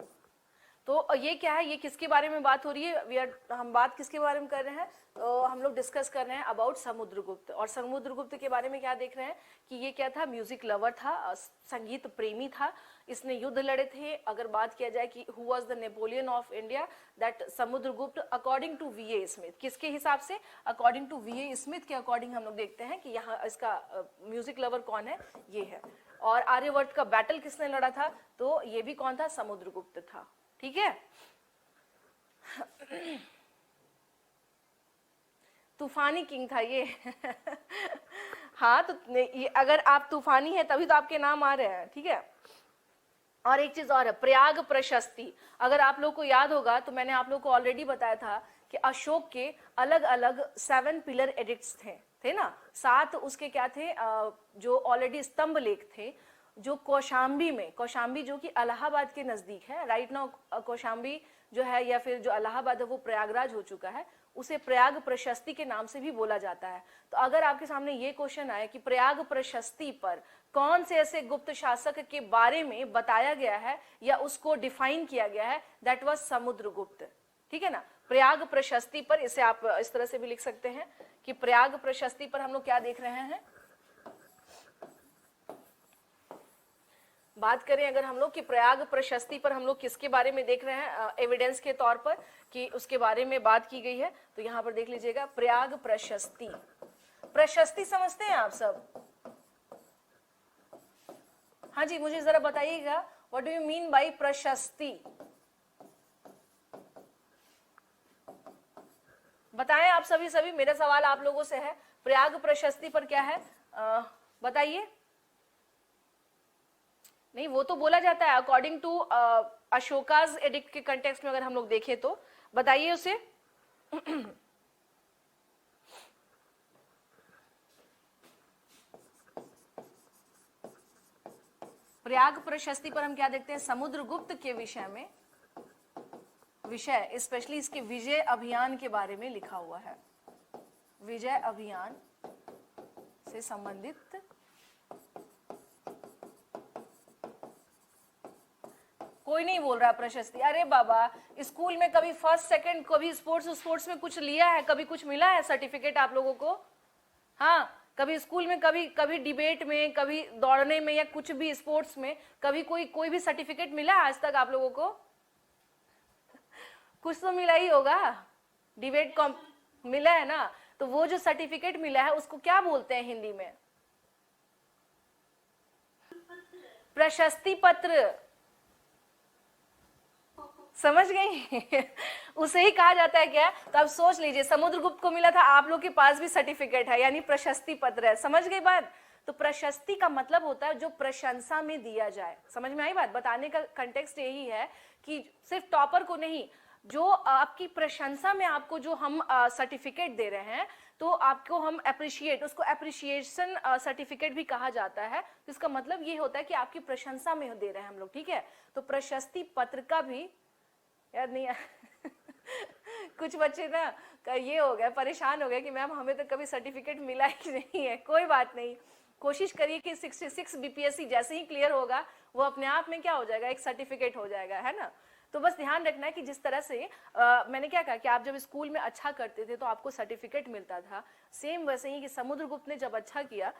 तो ये क्या है, ये किसके बारे में बात हो रही है, हम बात किसके बारे में कर रहे हैं, तो हम लोग डिस्कस कर रहे हैं अबाउट समुद्रगुप्त। और समुद्रगुप्त के बारे में क्या देख रहे हैं कि ये क्या था, म्यूजिक लवर था, संगीत प्रेमी था, इसने युद्ध लड़े थे। अगर बात किया जाए कि who was the Napoleon of India, that Samudragupta according to V A Smith. किसके हिसाब से, अकॉर्डिंग टू वीए स्मिथ के अकॉर्डिंग हम लोग देखते हैं कि यहाँ इसका म्यूजिक लवर कौन है, ये है। और आर्यवर्त का बैटल किसने लड़ा था, तो ये भी कौन था, समुद्रगुप्त था। ठीक है, तूफानी किंग था ये हाँ, तो ये अगर आप तूफानी है तभी तो आपके नाम आ रहे हैं। ठीक है, और एक चीज और है, प्रयाग प्रशस्ति। अगर आप लोग को याद होगा तो मैंने आप लोग को ऑलरेडी बताया था कि अशोक के अलग अलग 7 पिलर एडिक्ट्स थे ना, 7 उसके क्या थे, जो ऑलरेडी स्तंभ लेख थे, जो कौशाम्बी में, कौशाम्बी जो कि इलाहाबाद के नजदीक है राइट नाउ, कौशाम्बी जो है या फिर जो इलाहाबाद है वो प्रयागराज हो चुका है, उसे प्रयाग प्रशस्ति के नाम से भी बोला जाता है। तो अगर आपके सामने ये क्वेश्चन आए कि प्रयाग प्रशस्ति पर कौन से ऐसे गुप्त शासक के बारे में बताया गया है या उसको डिफाइन किया गया है, दैट वाज समुद्रगुप्त। ठीक है ना, प्रयाग प्रशस्ति पर, इसे आप इस तरह से भी लिख सकते हैं कि प्रयाग प्रशस्ति पर हम लोग क्या देख रहे हैं, बात करें अगर हम लोग कि प्रयाग प्रशस्ति पर हम लोग किसके बारे में देख रहे हैं एविडेंस के तौर पर कि उसके बारे में बात की गई है, तो यहां पर देख लीजिएगा प्रयाग प्रशस्ति। प्रशस्ति समझते हैं आप सब, हाँ जी, मुझे जरा बताइएगा what do you mean by प्रशस्ति, बताएं आप सभी मेरा सवाल आप लोगों से है, प्रयाग प्रशस्ति पर क्या है बताइए। नहीं, वो तो बोला जाता है अकॉर्डिंग टू अशोकाज एडिक्ट के कंटेक्स्ट में, अगर हम लोग देखें तो बताइए उसे प्रयाग प्रशस्ति पर हम क्या देखते हैं, समुद्रगुप्त के विषय में, विषय स्पेशली इसके विजय अभियान के बारे में लिखा हुआ है, विजय अभियान से संबंधित कोई नहीं बोल रहा प्रशस्ति। अरे बाबा, स्कूल में कभी फर्स्ट सेकंड, कभी स्पोर्ट्स में कुछ लिया है, कभी कुछ मिला है सर्टिफिकेट आप लोगों को, हाँ, कभी स्कूल में, कभी डिबेट में, कभी दौड़ने में या कुछ भी स्पोर्ट्स में कभी कोई भी सर्टिफिकेट मिला है आज तक आप लोगों को, कुछ तो मिला ही होगा, डिबेट कॉम्प मिला है ना, तो वो जो सर्टिफिकेट मिला है उसको क्या बोलते हैं हिंदी में, प्रशस्ति पत्र, समझ गई उसे ही कहा जाता है क्या। तो अब सोच लीजिए, समुद्रगुप्त को मिला था, आप लोग के पास भी सर्टिफिकेट है, यानी प्रशस्ति पत्र है, समझ गई बात। तो प्रशस्ति का मतलब होता है जो प्रशंसा में दिया जाए, समझ में आई बात। बताने का कंटेक्स्ट यही है कि सिर्फ टॉपर को नहीं, जो आपकी प्रशंसा में आपको जो हम सर्टिफिकेट दे रहे हैं, तो आपको हम अप्रिशिएट, उसको अप्रिशिएशन सर्टिफिकेट भी कहा जाता है। तो इसका मतलब ये होता है कि आपकी प्रशंसा में दे रहे हैं हम लोग, ठीक है। तो प्रशस्ति पत्र का भी याद नहीं कुछ बच्चे ना ये हो गए, परेशान हो गए कि मैम हमें तो कभी सर्टिफिकेट मिला ही नहीं है। कोई बात नहीं, कोशिश करिए कि 66 बीपीएससी जैसे ही क्लियर होगा वो अपने आप में क्या हो जाएगा, एक सर्टिफिकेट हो जाएगा, है ना। तो बस ध्यान रखना है कि जिस तरह से मैंने क्या कहा कि आप जब स्कूल में अच्छा करते थे तो आपको सर्टिफिकेट मिलता था, सेम वैसे ही कि समुद्रगुप्त ने जब अच्छा किया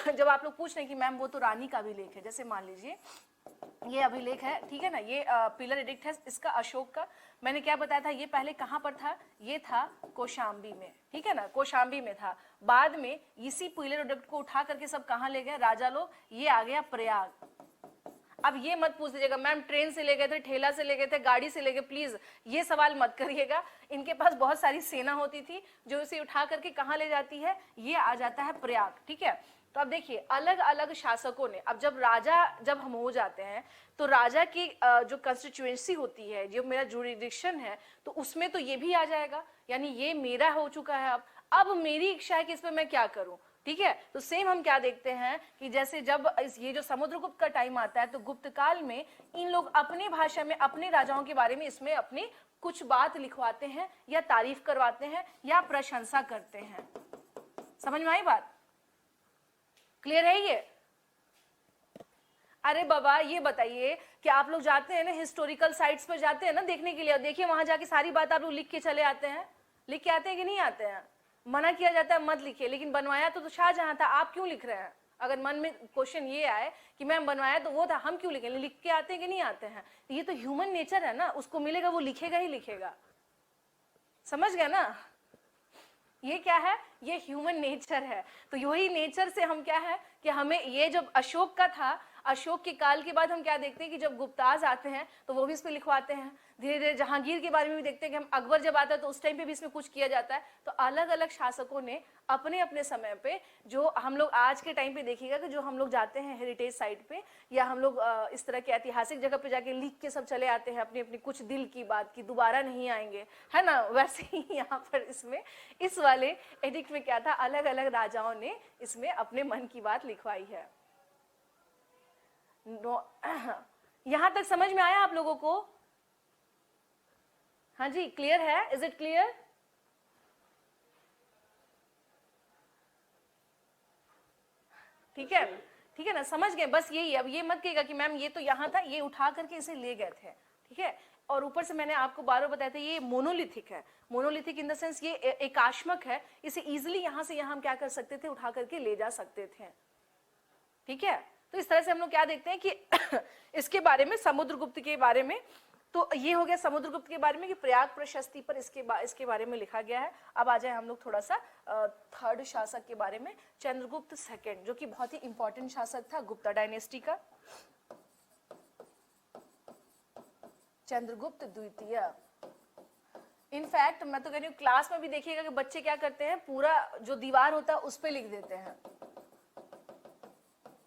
जब आप लोग पूछ रहे हैं कि मैम वो तो रानी का अभिलेख है, जैसे मान लीजिए ये अभिलेख है, ठीक है ना, ये पिलर एडिक्ट है इसका अशोक का। मैंने क्या बताया था, ये पहले कहाँ पर था, ये था कौशाम्बी में, ठीक है ना, कौशाम्बी में था। बाद में इसी पिलर एडिक्ट को उठा करके सब कहाँ ले गए राजा लोग, ये आ गया प्रयाग। अब ये मत पूछ दीजिएगा मैम ट्रेन से ले गए थे, ठेला से ले गए थे, गाड़ी से ले गए, प्लीज ये सवाल मत करिएगा। इनके पास बहुत सारी सेना होती थी जो इसे उठा करके कहाँ ले जाती है, ये आ जाता है प्रयाग, ठीक है। तो अब देखिए अलग अलग शासकों ने, अब जब हम हो जाते हैं तो राजा की जो कंस्टिट्यूएंसी होती है, जो मेरा जुरिडिक्शन है, तो उसमें तो ये भी आ जाएगा, यानी ये मेरा हो चुका है। अब मेरी इच्छा है कि इस पर मैं क्या करूं, ठीक है। तो सेम हम क्या देखते हैं कि जैसे जब ये जो समुद्रगुप्त का टाइम आता है तो गुप्त काल में इन लोग अपनी भाषा में अपने राजाओं के बारे में इसमें अपनी कुछ बात लिखवाते हैं या तारीफ करवाते हैं या प्रशंसा करते हैं। समझ में आई बात, क्लियर है ये। अरे बाबा ये बताइए कि आप लोग जाते हैं ना हिस्टोरिकल साइट्स पर जाते हैं ना देखने के लिए, देखिए वहां जाके सारी बात आप लोग लिख के चले आते हैं, लिख के आते हैं कि नहीं आते हैं? मना किया जाता है मत लिखिए, लेकिन बनवाया तो शाहजहां था, आप क्यों लिख रहे हैं? अगर मन में क्वेश्चन ये आए कि मैम बनवाया तो वो था, हम क्यों लिखें? लिख के आते हैं कि नहीं आते हैं? ये तो ह्यूमन नेचर है ना, उसको मिलेगा वो लिखेगा ही लिखेगा, समझ गया ना? ये क्या है? ये ह्यूमन नेचर है। तो यही नेचर से हम क्या है कि हमें ये जब अशोक का था, अशोक के काल के बाद हम क्या देखते हैं कि जब गुप्ताज आते हैं तो वो भी इस पे लिखवाते हैं। धीरे धीरे जहांगीर के बारे में भी देखते हैं कि हम अकबर जब आता है तो उस टाइम पे भी इसमें कुछ किया जाता है। तो अलग अलग शासकों ने अपने अपने समय पे, जो हम लोग आज के टाइम पे देखिएगा कि जो हम लोग जाते हैं हेरिटेज साइट पे या हम लोग इस तरह के ऐतिहासिक जगह पे जाके लिख के सब चले आते हैं अपनी अपनी कुछ दिल की बात की, दोबारा नहीं आएंगे, है ना? वैसे ही यहाँ पर इसमें इस वाले एडिक्ट में क्या था, अलग अलग राजाओं ने इसमें अपने मन की बात लिखवाई है। यहां तक समझ में आया आप लोगों को? हाँ जी, क्लियर है? Is it clear? ठीक है, ठीक है ना, समझ गए? बस यही, अब ये मत कहिएगा कि मैम ये तो यहाँ था, ये उठा करके इसे ले गए थे, ठीक है? और ऊपर से मैंने आपको बार बार बताया था ये मोनोलिथिक है, मोनोलिथिक इन द सेंस ये एकाश्मक है, इसे इजिली यहाँ से यहाँ हम क्या कर सकते थे, उठा करके ले जा सकते थे, ठीक है? तो इस तरह से हम लोग क्या देखते हैं कि इसके बारे में, समुद्रगुप्त के बारे में, तो ये हो गया समुद्रगुप्त के बारे में कि प्रयाग प्रशस्ति पर इसके बारे में लिखा गया है। अब आ जाए हम लोग थोड़ा सा थर्ड शासक के बारे में, चंद्रगुप्त सेकंड, जो कि बहुत ही इंपॉर्टेंट शासक था गुप्ता डायनेस्टी का। चंद्रगुप्त द्वितीय, इनफैक्ट मैं तो कह रही हूँ क्लास में भी देखिएगा कि बच्चे क्या करते हैं, पूरा जो दीवार होता है उस पर लिख देते हैं,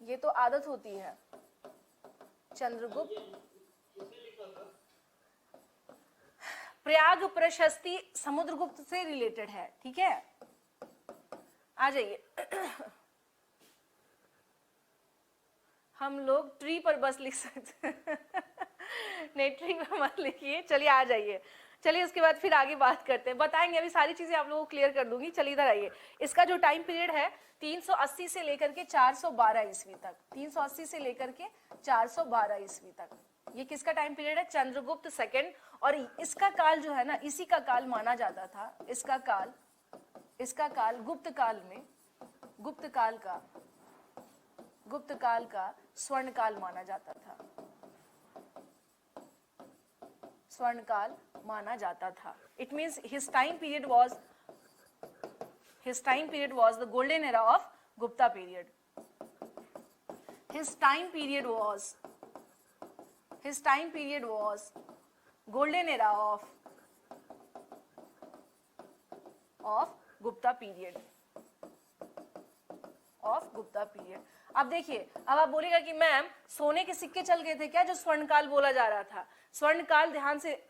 ये तो आदत होती है। चंद्रगुप्त, प्रयाग प्रशस्ति समुद्रगुप्त से रिलेटेड है, ठीक है? आ जाइए। हम लोग ट्री पर बस लिख सकते हैं। नहीं, ट्री पर मत लिखिए, चलिए आ जाइए। चलिए उसके बाद फिर आगे बात करते हैं, बताएंगे, अभी सारी चीजें आप लोगों को क्लियर कर दूंगी। चलिए इधर आइए। इसका जो टाइम पीरियड है 380 से लेकर के 412 ईस्वी तक, 380 से लेकर के 412 ईस्वी तक, ये किसका टाइम पीरियड है? चंद्रगुप्त सेकंड। और इसका काल जो है ना, इसी का काल माना जाता था, इसका काल गुप्त काल में, गुप्त काल का स्वर्ण काल माना जाता था, स्वर्ण काल माना जाता था। It means his time period was the golden era of Gupta period. His time period was golden era of Gupta period. अब देखिए, अब आप बोलेगा कि मैम सोने के सिक्के चल गए थे क्या जो स्वर्णकाल बोला जा रहा था? स्वर्णकाल, ध्यान से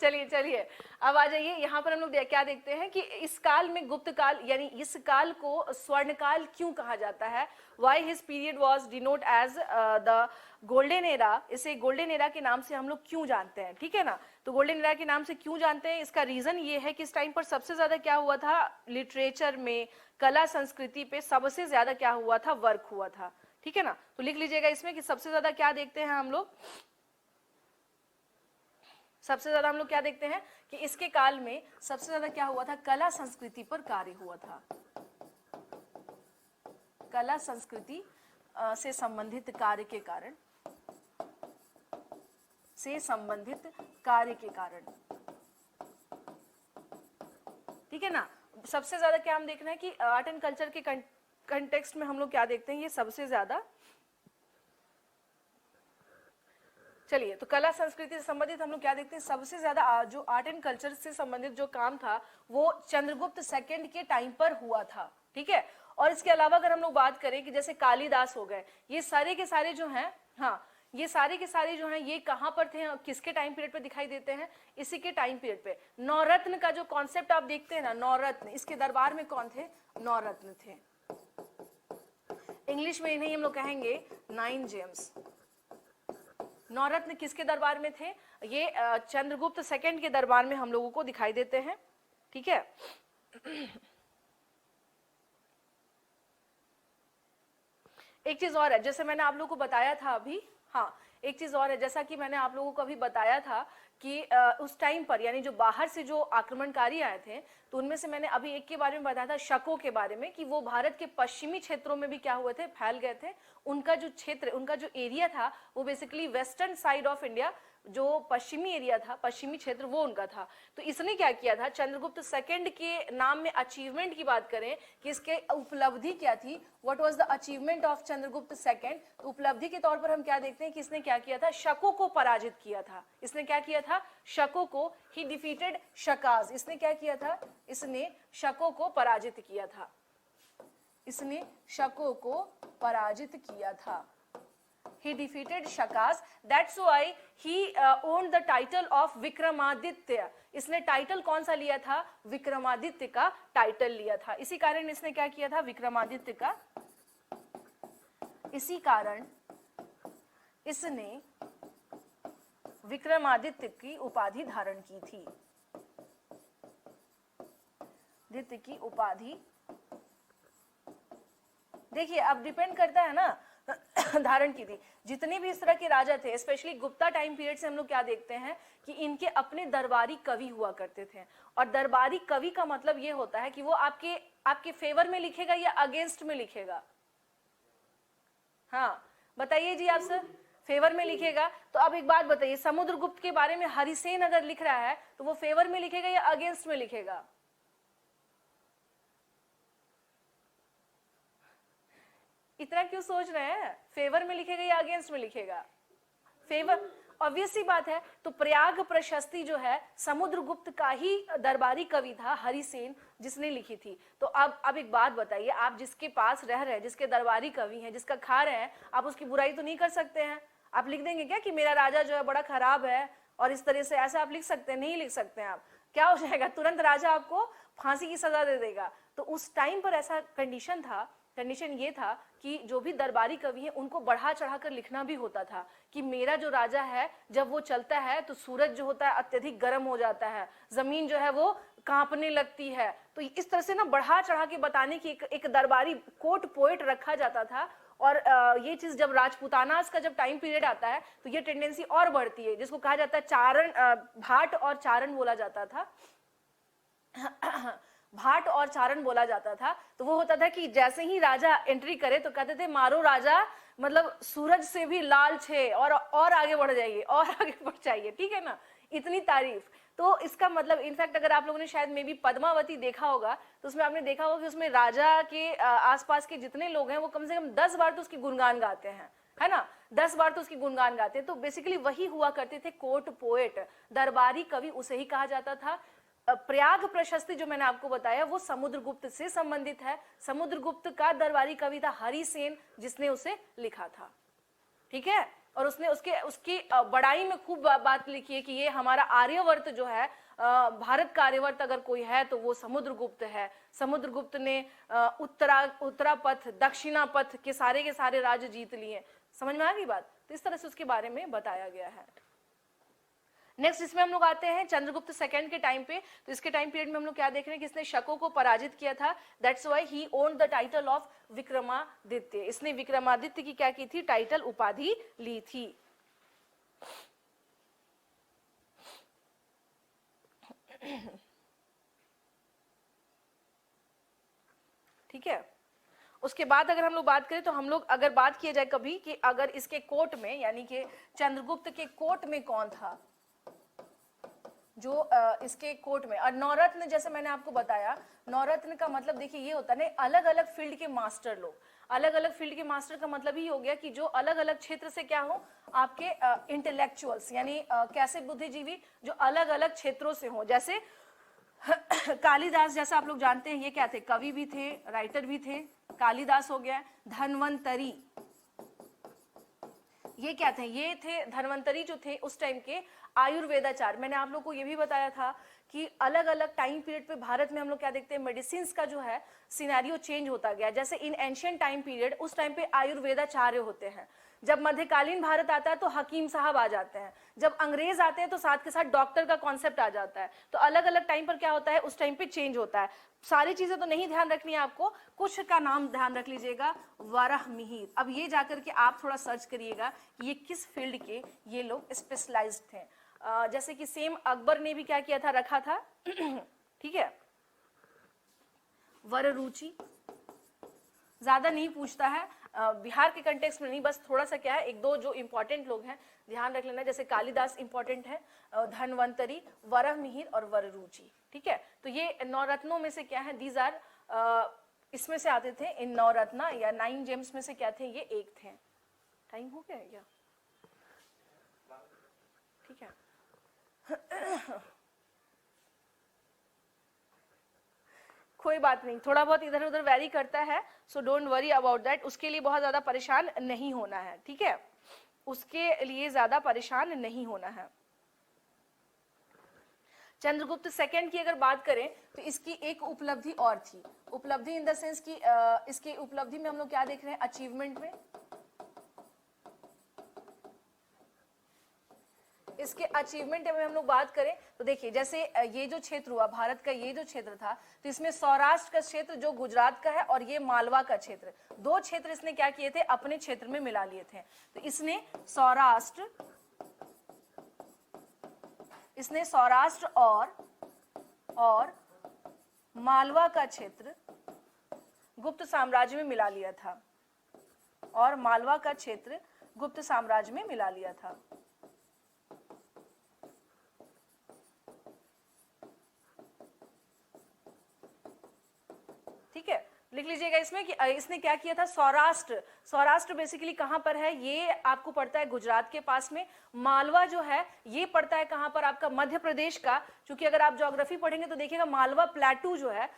चलिए अब आ जाइए। यहाँ पर हम लोग क्या देखते हैं कि इस काल में, गुप्त काल यानी इस काल को स्वर्ण काल क्यों कहा जाता है? Why his period was denote as the golden era, इसे गोल्डन एरा के नाम से हम लोग क्यों जानते हैं, ठीक है ना? तो गोल्डन एरा के नाम से क्यों जानते हैं, इसका रीजन ये है कि इस टाइम पर सबसे ज्यादा क्या हुआ था, लिटरेचर में, कला संस्कृति पे सबसे ज्यादा क्या हुआ था, वर्क हुआ था, ठीक है ना? तो लिख लीजिएगा इसमें कि सबसे ज्यादा क्या देखते हैं हम लोग, सबसे ज्यादा हम लोग क्या देखते हैं कि इसके काल में सबसे ज्यादा क्या हुआ था, कला संस्कृति पर कार्य हुआ था, कला संस्कृति से संबंधित कार्य के कारण, ठीक है ना? सबसे ज्यादा क्या हम देख रहे हैं कि आर्ट एंड कल्चर के कंटेक्स्ट में हम लोग क्या देखते हैं, ये सबसे ज्यादा, चलिए तो कला संस्कृति से संबंधित हम लोग क्या देखते हैं, सबसे ज्यादा जो आर्ट एंड कल्चर से संबंधित जो काम था वो चंद्रगुप्त सेकंड के टाइम पर हुआ था, ठीक है? और इसके अलावा अगर हम लोग बात करें कि जैसे कालिदास हो गए, ये सारे के सारे जो हैं, हाँ, ये सारे के सारे जो हैं ये कहाँ पर थे, किसके टाइम पीरियड पे दिखाई देते हैं, इसी के टाइम पीरियड पे। नवरत्न का जो कॉन्सेप्ट आप देखते हैं ना, नवरत्न, इसके दरबार में कौन थे, नवरत्न थे। इंग्लिश में इन्हें हम लोग कहेंगे 9 जेम्स। नवरत्न किसके दरबार में थे, ये चंद्रगुप्त सेकंड के दरबार में हम लोगों को दिखाई देते हैं, ठीक है? एक चीज और है, जैसे मैंने आप लोगों को बताया था अभी, हाँ एक चीज और है, जैसा कि मैंने आप लोगों को अभी बताया था कि उस टाइम पर यानी जो बाहर से जो आक्रमणकारी आए थे, तो उनमें से मैंने अभी एक के बारे में बताया था, शकों के बारे में, कि वो भारत के पश्चिमी क्षेत्रों में भी क्या हुए थे, फैल गए थे। उनका जो क्षेत्र, उनका जो एरिया था वो basically western side of India, जो पश्चिमी एरिया था, पश्चिमी क्षेत्र, वो उनका था। तो इसने क्या किया था, चंद्रगुप्त सेकंड के नाम में अचीवमेंट की बात करें कि इसके उपलब्धि क्या थी, what was the achievement of Chandragupta second, तो उपलब्धि के तौर पर हम क्या देखते हैं कि इसने क्या किया था, शकों को पराजित किया था। इसने क्या किया था, शकों को, ही डिफीटेड शकाज, इसने क्या किया था, इसने शकों को पराजित किया था, इसने शकों को पराजित किया था। He defeated Shakas. That's why he owned the title of Vikramaditya. इसने टाइटल कौन सा लिया था, विक्रमादित्य का टाइटल लिया था। इसी कारण इसने क्या किया था, विक्रमादित्य का, इसी कारण इसने विक्रमादित्य की उपाधि धारण की थी, दित्य की उपाधि। देखिए अब डिपेंड करता है ना धारण की थी। जितने भी इस तरह के राजा थे, स्पेशली गुप्ता टाइम पीरियड से हम लोग क्या देखते हैं कि इनके अपने दरबारी कवि हुआ करते थे। और दरबारी कवि का मतलब ये होता है कि वो आपके फेवर में लिखेगा या अगेंस्ट में लिखेगा। हाँ बताइए जी आप सर, फेवर में लिखेगा। तो अब एक बात बताइए, समुद्रगुप्त के बारे में हरिसेन अगर लिख रहा है तो वो फेवर में लिखेगा या अगेंस्ट में लिखेगा? इतना क्यों सोच रहे हैं, फेवर में लिखेगा या अगेंस्ट में लिखेगा? फेवर, ऑब्वियस सी बात है। तो प्रयाग प्रशस्ति जो है समुद्रगुप्त का ही दरबारी कवि था, हरिसेन, जिसने लिखी थी। तो अब एक बात बताइए, आप जिसके पास रह रहे हैं, जिसके दरबारी कवि हैं, जिसका खा रहे हैं, आप उसकी बुराई तो नहीं कर सकते हैं। आप लिख देंगे क्या कि मेरा राजा जो है बड़ा खराब है और इस तरह से, ऐसा आप लिख सकते हैं? नहीं लिख सकते हैं आप। क्या हो जाएगा, तुरंत राजा आपको फांसी की सजा दे देगा। तो उस टाइम पर ऐसा कंडीशन था, कंडीशन ये था कि जो भी दरबारी कवि हैं उनको बढ़ा चढ़ाकर लिखना भी होता था कि मेरा जो राजा है जब वो चलता है तो सूरज जो होता है अत्यधिक गर्म हो जाता है, जमीन जो है वो कांपने लगती है। तो इस तरह से ना बढ़ा चढ़ा के बताने की एक दरबारी कोट पोएट रखा जाता था। और ये चीज जब राजपूताना का जब टाइम पीरियड आता है तो ये टेंडेंसी और बढ़ती है, जिसको कहा जाता है चारण, भाट और चारण बोला जाता था भाट और चारण बोला जाता था। तो वो होता था कि जैसे ही राजा एंट्री करे तो कहते थे मारो राजा, मतलब सूरज से भी लाल छे, और आगे बढ़ जाइए, और आगे बढ़ जाइए, ठीक है ना, इतनी तारीफ। तो इसका मतलब इनफैक्ट अगर आप लोगों ने शायद मे भी पद्मावती देखा होगा तो उसमें आपने देखा होगा कि उसमें राजा के आसपास के जितने लोग हैं वो कम से कम 10 बार तो उसकी गुणगान गाते हैं, है ना, 10 बार तो उसकी गुणगान गाते हैं। तो बेसिकली वही हुआ करते थे कोर्ट पोएट, दरबारी कवि, उसे ही कहा जाता था। प्रयाग प्रशस्ति जो मैंने आपको बताया वो समुद्रगुप्त से संबंधित है। समुद्रगुप्त का दरबारी कवि था हरिसेन, जिसने उसे लिखा था, ठीक है। और उसने उसकी बड़ाई में खूब बात लिखी है कि ये हमारा आर्यवर्त जो है, भारत का आर्यवर्त अगर कोई है तो वो समुद्रगुप्त है। समुद्रगुप्त ने उत्तरापथ, दक्षिणापथ के सारे राज्य जीत लिए। समझ में आ गई बात? तो इस तरह से उसके बारे में बताया गया है। नेक्स्ट इसमें हम लोग आते हैं चंद्रगुप्त सेकंड के टाइम पे। तो इसके टाइम पीरियड में हम लोग क्या देख रहे हैं कि इसने शकों को पराजित किया था। That's why he owned the title of Vikramaditya. इसने विक्रमादित्य की क्या की थी, टाइटल, उपाधि ली थी। ठीक है। उसके बाद अगर हम लोग बात करें तो हम लोग अगर बात किया जाए कभी कि अगर इसके कोर्ट में, यानी कि चंद्रगुप्त के कोर्ट में कौन था, जो इसके कोर्ट में, और नवरत्न, जैसे मैंने आपको बताया, नवरत्न का मतलब देखिए ये होता है ना, अलग अलग फील्ड के मास्टर लोग। अलग अलग फील्ड के मास्टर का मतलब ही हो गया कि जो अलग अलग क्षेत्र से क्या हो, आपके इंटेलेक्चुअल्स, यानी कैसे बुद्धिजीवी जो अलग अलग क्षेत्रों से हो। जैसे कालिदास, जैसा आप लोग जानते हैं, ये क्या थे, कवि भी थे, राइटर भी थे, कालिदास हो गया। धन्वंतरी, ये क्या थे, ये थे धन्वंतरी जो थे उस टाइम के आयुर्वेदाचार्य। मैंने आप लोग को ये भी बताया था कि अलग अलग टाइम पीरियड पे भारत में हम लोग क्या देखते हैं, मेडिसिन का जो है सिनेरियो चेंज होता गया। जैसे इन एंशियंट टाइम पीरियड, उस टाइम पे आयुर्वेदाचार्य होते हैं। जब मध्यकालीन भारत आता है तो हकीम साहब आ जाते हैं। जब अंग्रेज आते हैं तो साथ के साथ डॉक्टर का कॉन्सेप्ट आ जाता है। तो अलग अलग टाइम पर क्या होता है, उस टाइम पे चेंज होता है। सारी चीजें तो नहीं ध्यान रखनी है आपको, कुछ का नाम ध्यान रख लीजिएगा, वराहमिहिर। अब ये जाकर के आप थोड़ा सर्च करिएगा कि ये किस फील्ड के ये लोग स्पेशलाइज्ड थे। जैसे कि सेम अकबर ने भी क्या किया था, रखा था ठीक है, वररुचि। ज्यादा नहीं पूछता है, बिहार के कंटेक्स्ट में नहीं, बस थोड़ा सा क्या है, एक दो जो इंपॉर्टेंट लोग हैं ध्यान रख लेना। जैसे कालिदास इंपॉर्टेंट है, धनवंतरी, वराहमिहिर और वररुचि। ठीक है, तो ये नवरत्नों में से क्या है, दीज आर इसमें से आते थे, इन नवरत्ना या 9 जेम्स में से क्या थे, ये एक थे। टाइम हो गया क्या? ठीक है कोई बात नहीं, थोड़ा बहुत इधर उधर वेरी करता है, so don't worry about that. उसके लिए बहुत ज्यादा परेशान नहीं होना है, ठीक है, उसके लिए ज्यादा परेशान नहीं होना है। चंद्रगुप्त सेकंड की अगर बात करें तो इसकी एक उपलब्धि और थी। उपलब्धि इन द सेंस की इसके उपलब्धि में हम लोग क्या देख रहे हैं, अचीवमेंट में। इसके अचीवमेंट में हम लोग बात करें तो देखिए, जैसे ये जो क्षेत्र हुआ भारत का, ये जो क्षेत्र था, तो इसमें सौराष्ट्र का क्षेत्र जो गुजरात का है और ये मालवा का क्षेत्र, दो क्षेत्र इसने क्या किए थे, अपने क्षेत्र में मिला लिए थे। तो इसने सौराष्ट्र और मालवा का क्षेत्र गुप्त साम्राज्य में मिला लिया था, और मालवा का क्षेत्र गुप्त साम्राज्य में मिला लिया था। ठीक है, लिख लीजिएगा इसमें कि इसने क्या किया था, सौराष्ट्र बेसिकली कहां पर है, ये आपको पड़ता है गुजरात के पास में। मालवा जो है ये पड़ता है कहां पर, आपका मध्य प्रदेश का। क्योंकि अगर आप ज्योग्राफी पढ़ेंगे तो देखिएगा मालवा प्लेटू जो है,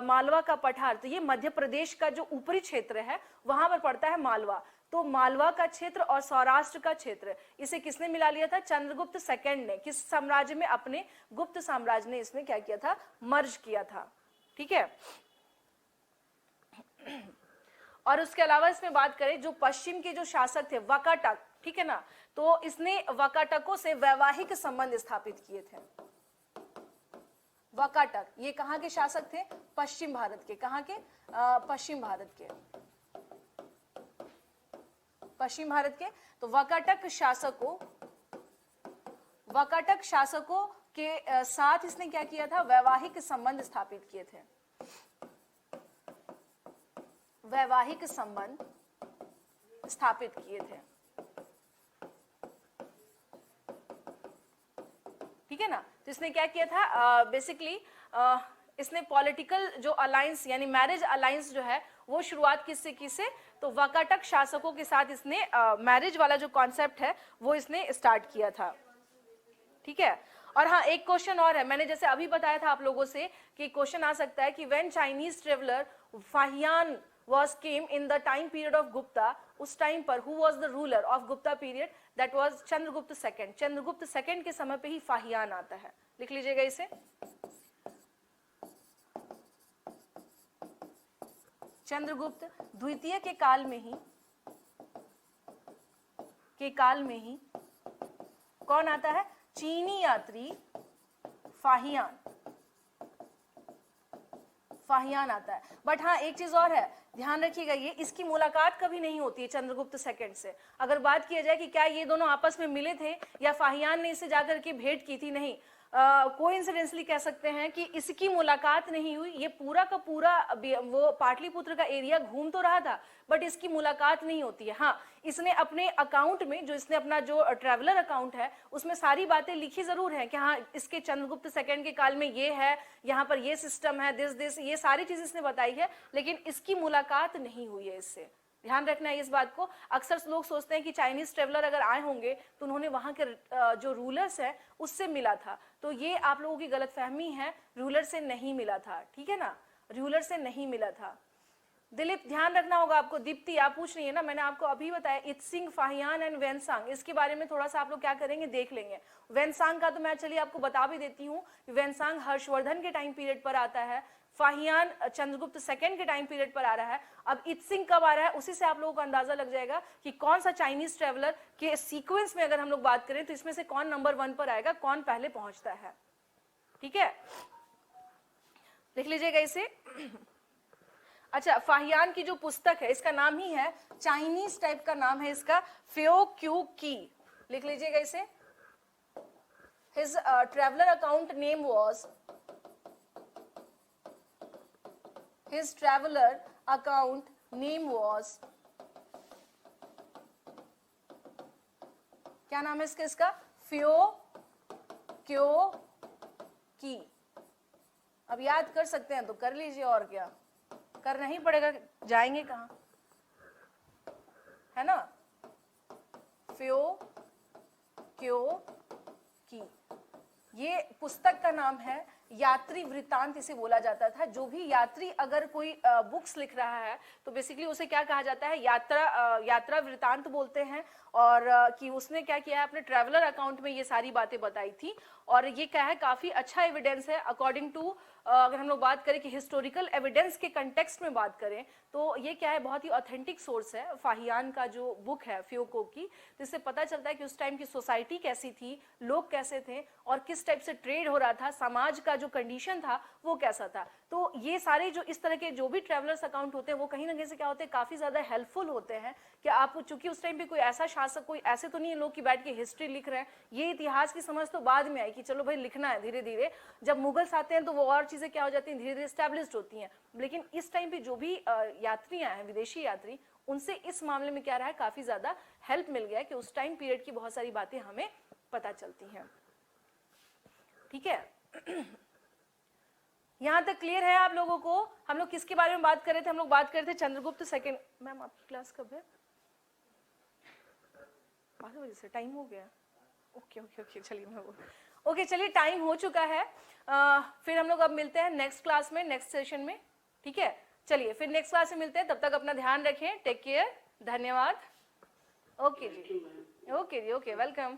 मालवा का पठार, तो ये मध्य प्रदेश का जो ऊपरी क्षेत्र है वहां पर पड़ता है मालवा। तो मालवा का क्षेत्र और सौराष्ट्र का क्षेत्र, इसे किसने मिला लिया था, चंद्रगुप्त सेकंड ने। किस साम्राज्य में, अपने गुप्त साम्राज्य ने इसमें क्या किया था, मर्ज किया था। ठीक है, और उसके अलावा इसमें बात करें, जो पश्चिम के जो शासक थे वाकाटक, ठीक है ना, तो इसने वाकाटकों से वैवाहिक संबंध स्थापित किए थे। वाकाटक ये कहां के शासक थे, पश्चिम भारत के। कहां के, पश्चिम भारत के, पश्चिम भारत के। तो वाकाटक शासकों के साथ इसने क्या किया था, वैवाहिक संबंध स्थापित किए थे। वैवाहिक संबंध स्थापित किए थे, ठीक है ना। तो इसने क्या किया था, बेसिकली इसने पॉलिटिकल जो अलायंस यानी मैरिज अलायंस जो है वो शुरुआत किससे की से, तो वाकाटक शासकों के साथ इसने मैरिज वाला जो कॉन्सेप्ट है वो इसने स्टार्ट किया था। ठीक है, और हाँ एक क्वेश्चन और है, मैंने जैसे अभी बताया था आप लोगों से कि क्वेश्चन आ सकता है कि when Chinese traveller Fahien was came in the time period of Gupta, उस टाइम पर who was the ruler of Gupta period, that was Chandragupta second. Chandragupta second के समय पे ही फाहियान आता है, लिख लीजिएगा इसे। चंद्रगुप्त द्वितीय के काल में ही कौन आता है, चीनी यात्री फाहियान आता है। बट हाँ एक चीज और है, ध्यान रखिएगा, ये इसकी मुलाकात कभी नहीं होती है चंद्रगुप्त सेकंड से। अगर बात किया जाए कि क्या ये दोनों आपस में मिले थे या फाहियान ने इसे जाकर के भेंट की थी, नहीं, कोइंसिडेंटली कह सकते हैं कि इसकी मुलाकात नहीं हुई। ये पूरा का पूरा वो पाटलिपुत्र का एरिया घूम तो रहा था, बट इसकी मुलाकात नहीं होती है। हाँ, इसने अपने अकाउंट में, जो इसने अपना जो ट्रैवलर अकाउंट है उसमें सारी बातें लिखी जरूर है कि हाँ इसके चंद्रगुप्त सेकंड के काल में ये है, यहाँ पर ये सिस्टम है, दिस ये सारी चीज इसने बताई है, लेकिन इसकी मुलाकात नहीं हुई है इससे। ध्यान रखना है इस बात को। अक्सर लोग सोचते हैं कि चाइनीज ट्रेवलर अगर आए होंगे तो उन्होंने वहां के जो रूलर्स है उससे मिला था, तो ये आप लोगों की गलतफहमी है, रूलर से नहीं मिला था। ठीक है ना, रूलर से नहीं मिला था। दिलीप ध्यान रखना होगा आपको। दीप्ति आप पूछ रही है ना, मैंने आपको अभी बताया इत्सिंग, फाहियान एंड वेनसांग, इसके बारे में थोड़ा सा आप लोग क्या करेंगे देख लेंगे। वेनसांग का तो मैं चलिए आपको बता भी देती हूँ। वेनसांग हर्षवर्धन के टाइम पीरियड पर आता है, फाहियान चंद्रगुप्त सेकंड के टाइम पीरियड पर आ रहा है। अब इत्सिंग कब आ रहा है उसी से आप लोगों को अंदाजा लग जाएगा कि कौन सा चाइनीज ट्रेवलर के सीक्वेंस में अगर हम लोग बात करें तो इसमें से कौन नंबर 1 पर आएगा, कौन पहले पहुंचता है। ठीक है, लिख लीजिएगा इसे। अच्छा, फाहियान की जो पुस्तक है इसका नाम ही है, चाइनीज टाइप का नाम है इसका, फ्यो क्यू की, लिख लीजिएगा इसे। His traveller account name was, his traveler account name was, क्या नाम है इसका, फ्यो क्यो की। अब याद कर सकते हैं तो कर लीजिए, और क्या करना ही पड़ेगा, जाएंगे कहां, है ना। फ्यो क्यो की, ये पुस्तक का नाम है। यात्री वृत्तांत इसे बोला जाता था। जो भी यात्री अगर कोई बुक्स लिख रहा है तो बेसिकली उसे क्या कहा जाता है, यात्रा वृत्तांत बोलते हैं। और कि उसने क्या किया है, अपने ट्रैवलर अकाउंट में ये सारी बातें बताई थी। और ये क्या है, काफी अच्छा एविडेंस है अकॉर्डिंग टू, अगर हम लोग बात करें कि हिस्टोरिकल एविडेंस के कंटेक्स्ट में बात करें तो ये क्या है, बहुत ही ऑथेंटिक सोर्स है फाहियान का जो बुक है फ्योको की। जिससे पता चलता है कि उस टाइम की सोसाइटी कैसी थी, लोग कैसे थे और किस टाइप से ट्रेड हो रहा था, समाज का जो कंडीशन था वो कैसा था। तो ये सारे जो इस तरह के जो भी ट्रेवलर्स अकाउंट होते हैं वो कहीं ना कहीं से क्या होते हैं, काफी ज्यादा हेल्पफुल होते हैं। कि आप, चूंकि उस टाइम पे कोई ऐसा शासक, कोई ऐसे तो नहीं है लोग की बैठ के हिस्ट्री लिख रहे हैं, ये इतिहास की समझ तो बाद में आई कि चलो भाई लिखना है धीरे धीरे। जब मुगल्स आते हैं तो वो और चीजें क्या हो जाती हैं, धीरे धीरे स्टैब्लिश्ड होती हैं। लेकिन इस टाइम पे जो भी यात्रियां हैं, विदेशी यात्री, उनसे इस मामले में क्या रहा है, काफी ज्यादा हेल्प मिल गया है कि उस टाइम पीरियड की बहुत सारी बातें हमें पता चलती हैं। ठीक है, यहां तक क्लियर है आप लोगों को। हम लोग किसके बारे में बात कर रहे थे, हम लोग बात कर रहे थे चंद्रगुप्त सेकंड। मैम आपकी क्लास कब है? 12 बजे से, टाइम हो गया। ओके ओके ओके, चलिए मैं वो ओके, चलिए टाइम हो चुका है। फिर हम लोग अब मिलते हैं नेक्स्ट क्लास में, नेक्स्ट सेशन में। ठीक है, चलिए फिर नेक्स्ट क्लास में मिलते हैं। तब तक अपना ध्यान रखें, टेक केयर, धन्यवाद। ओके जी, ओके जी, ओके, वेलकम।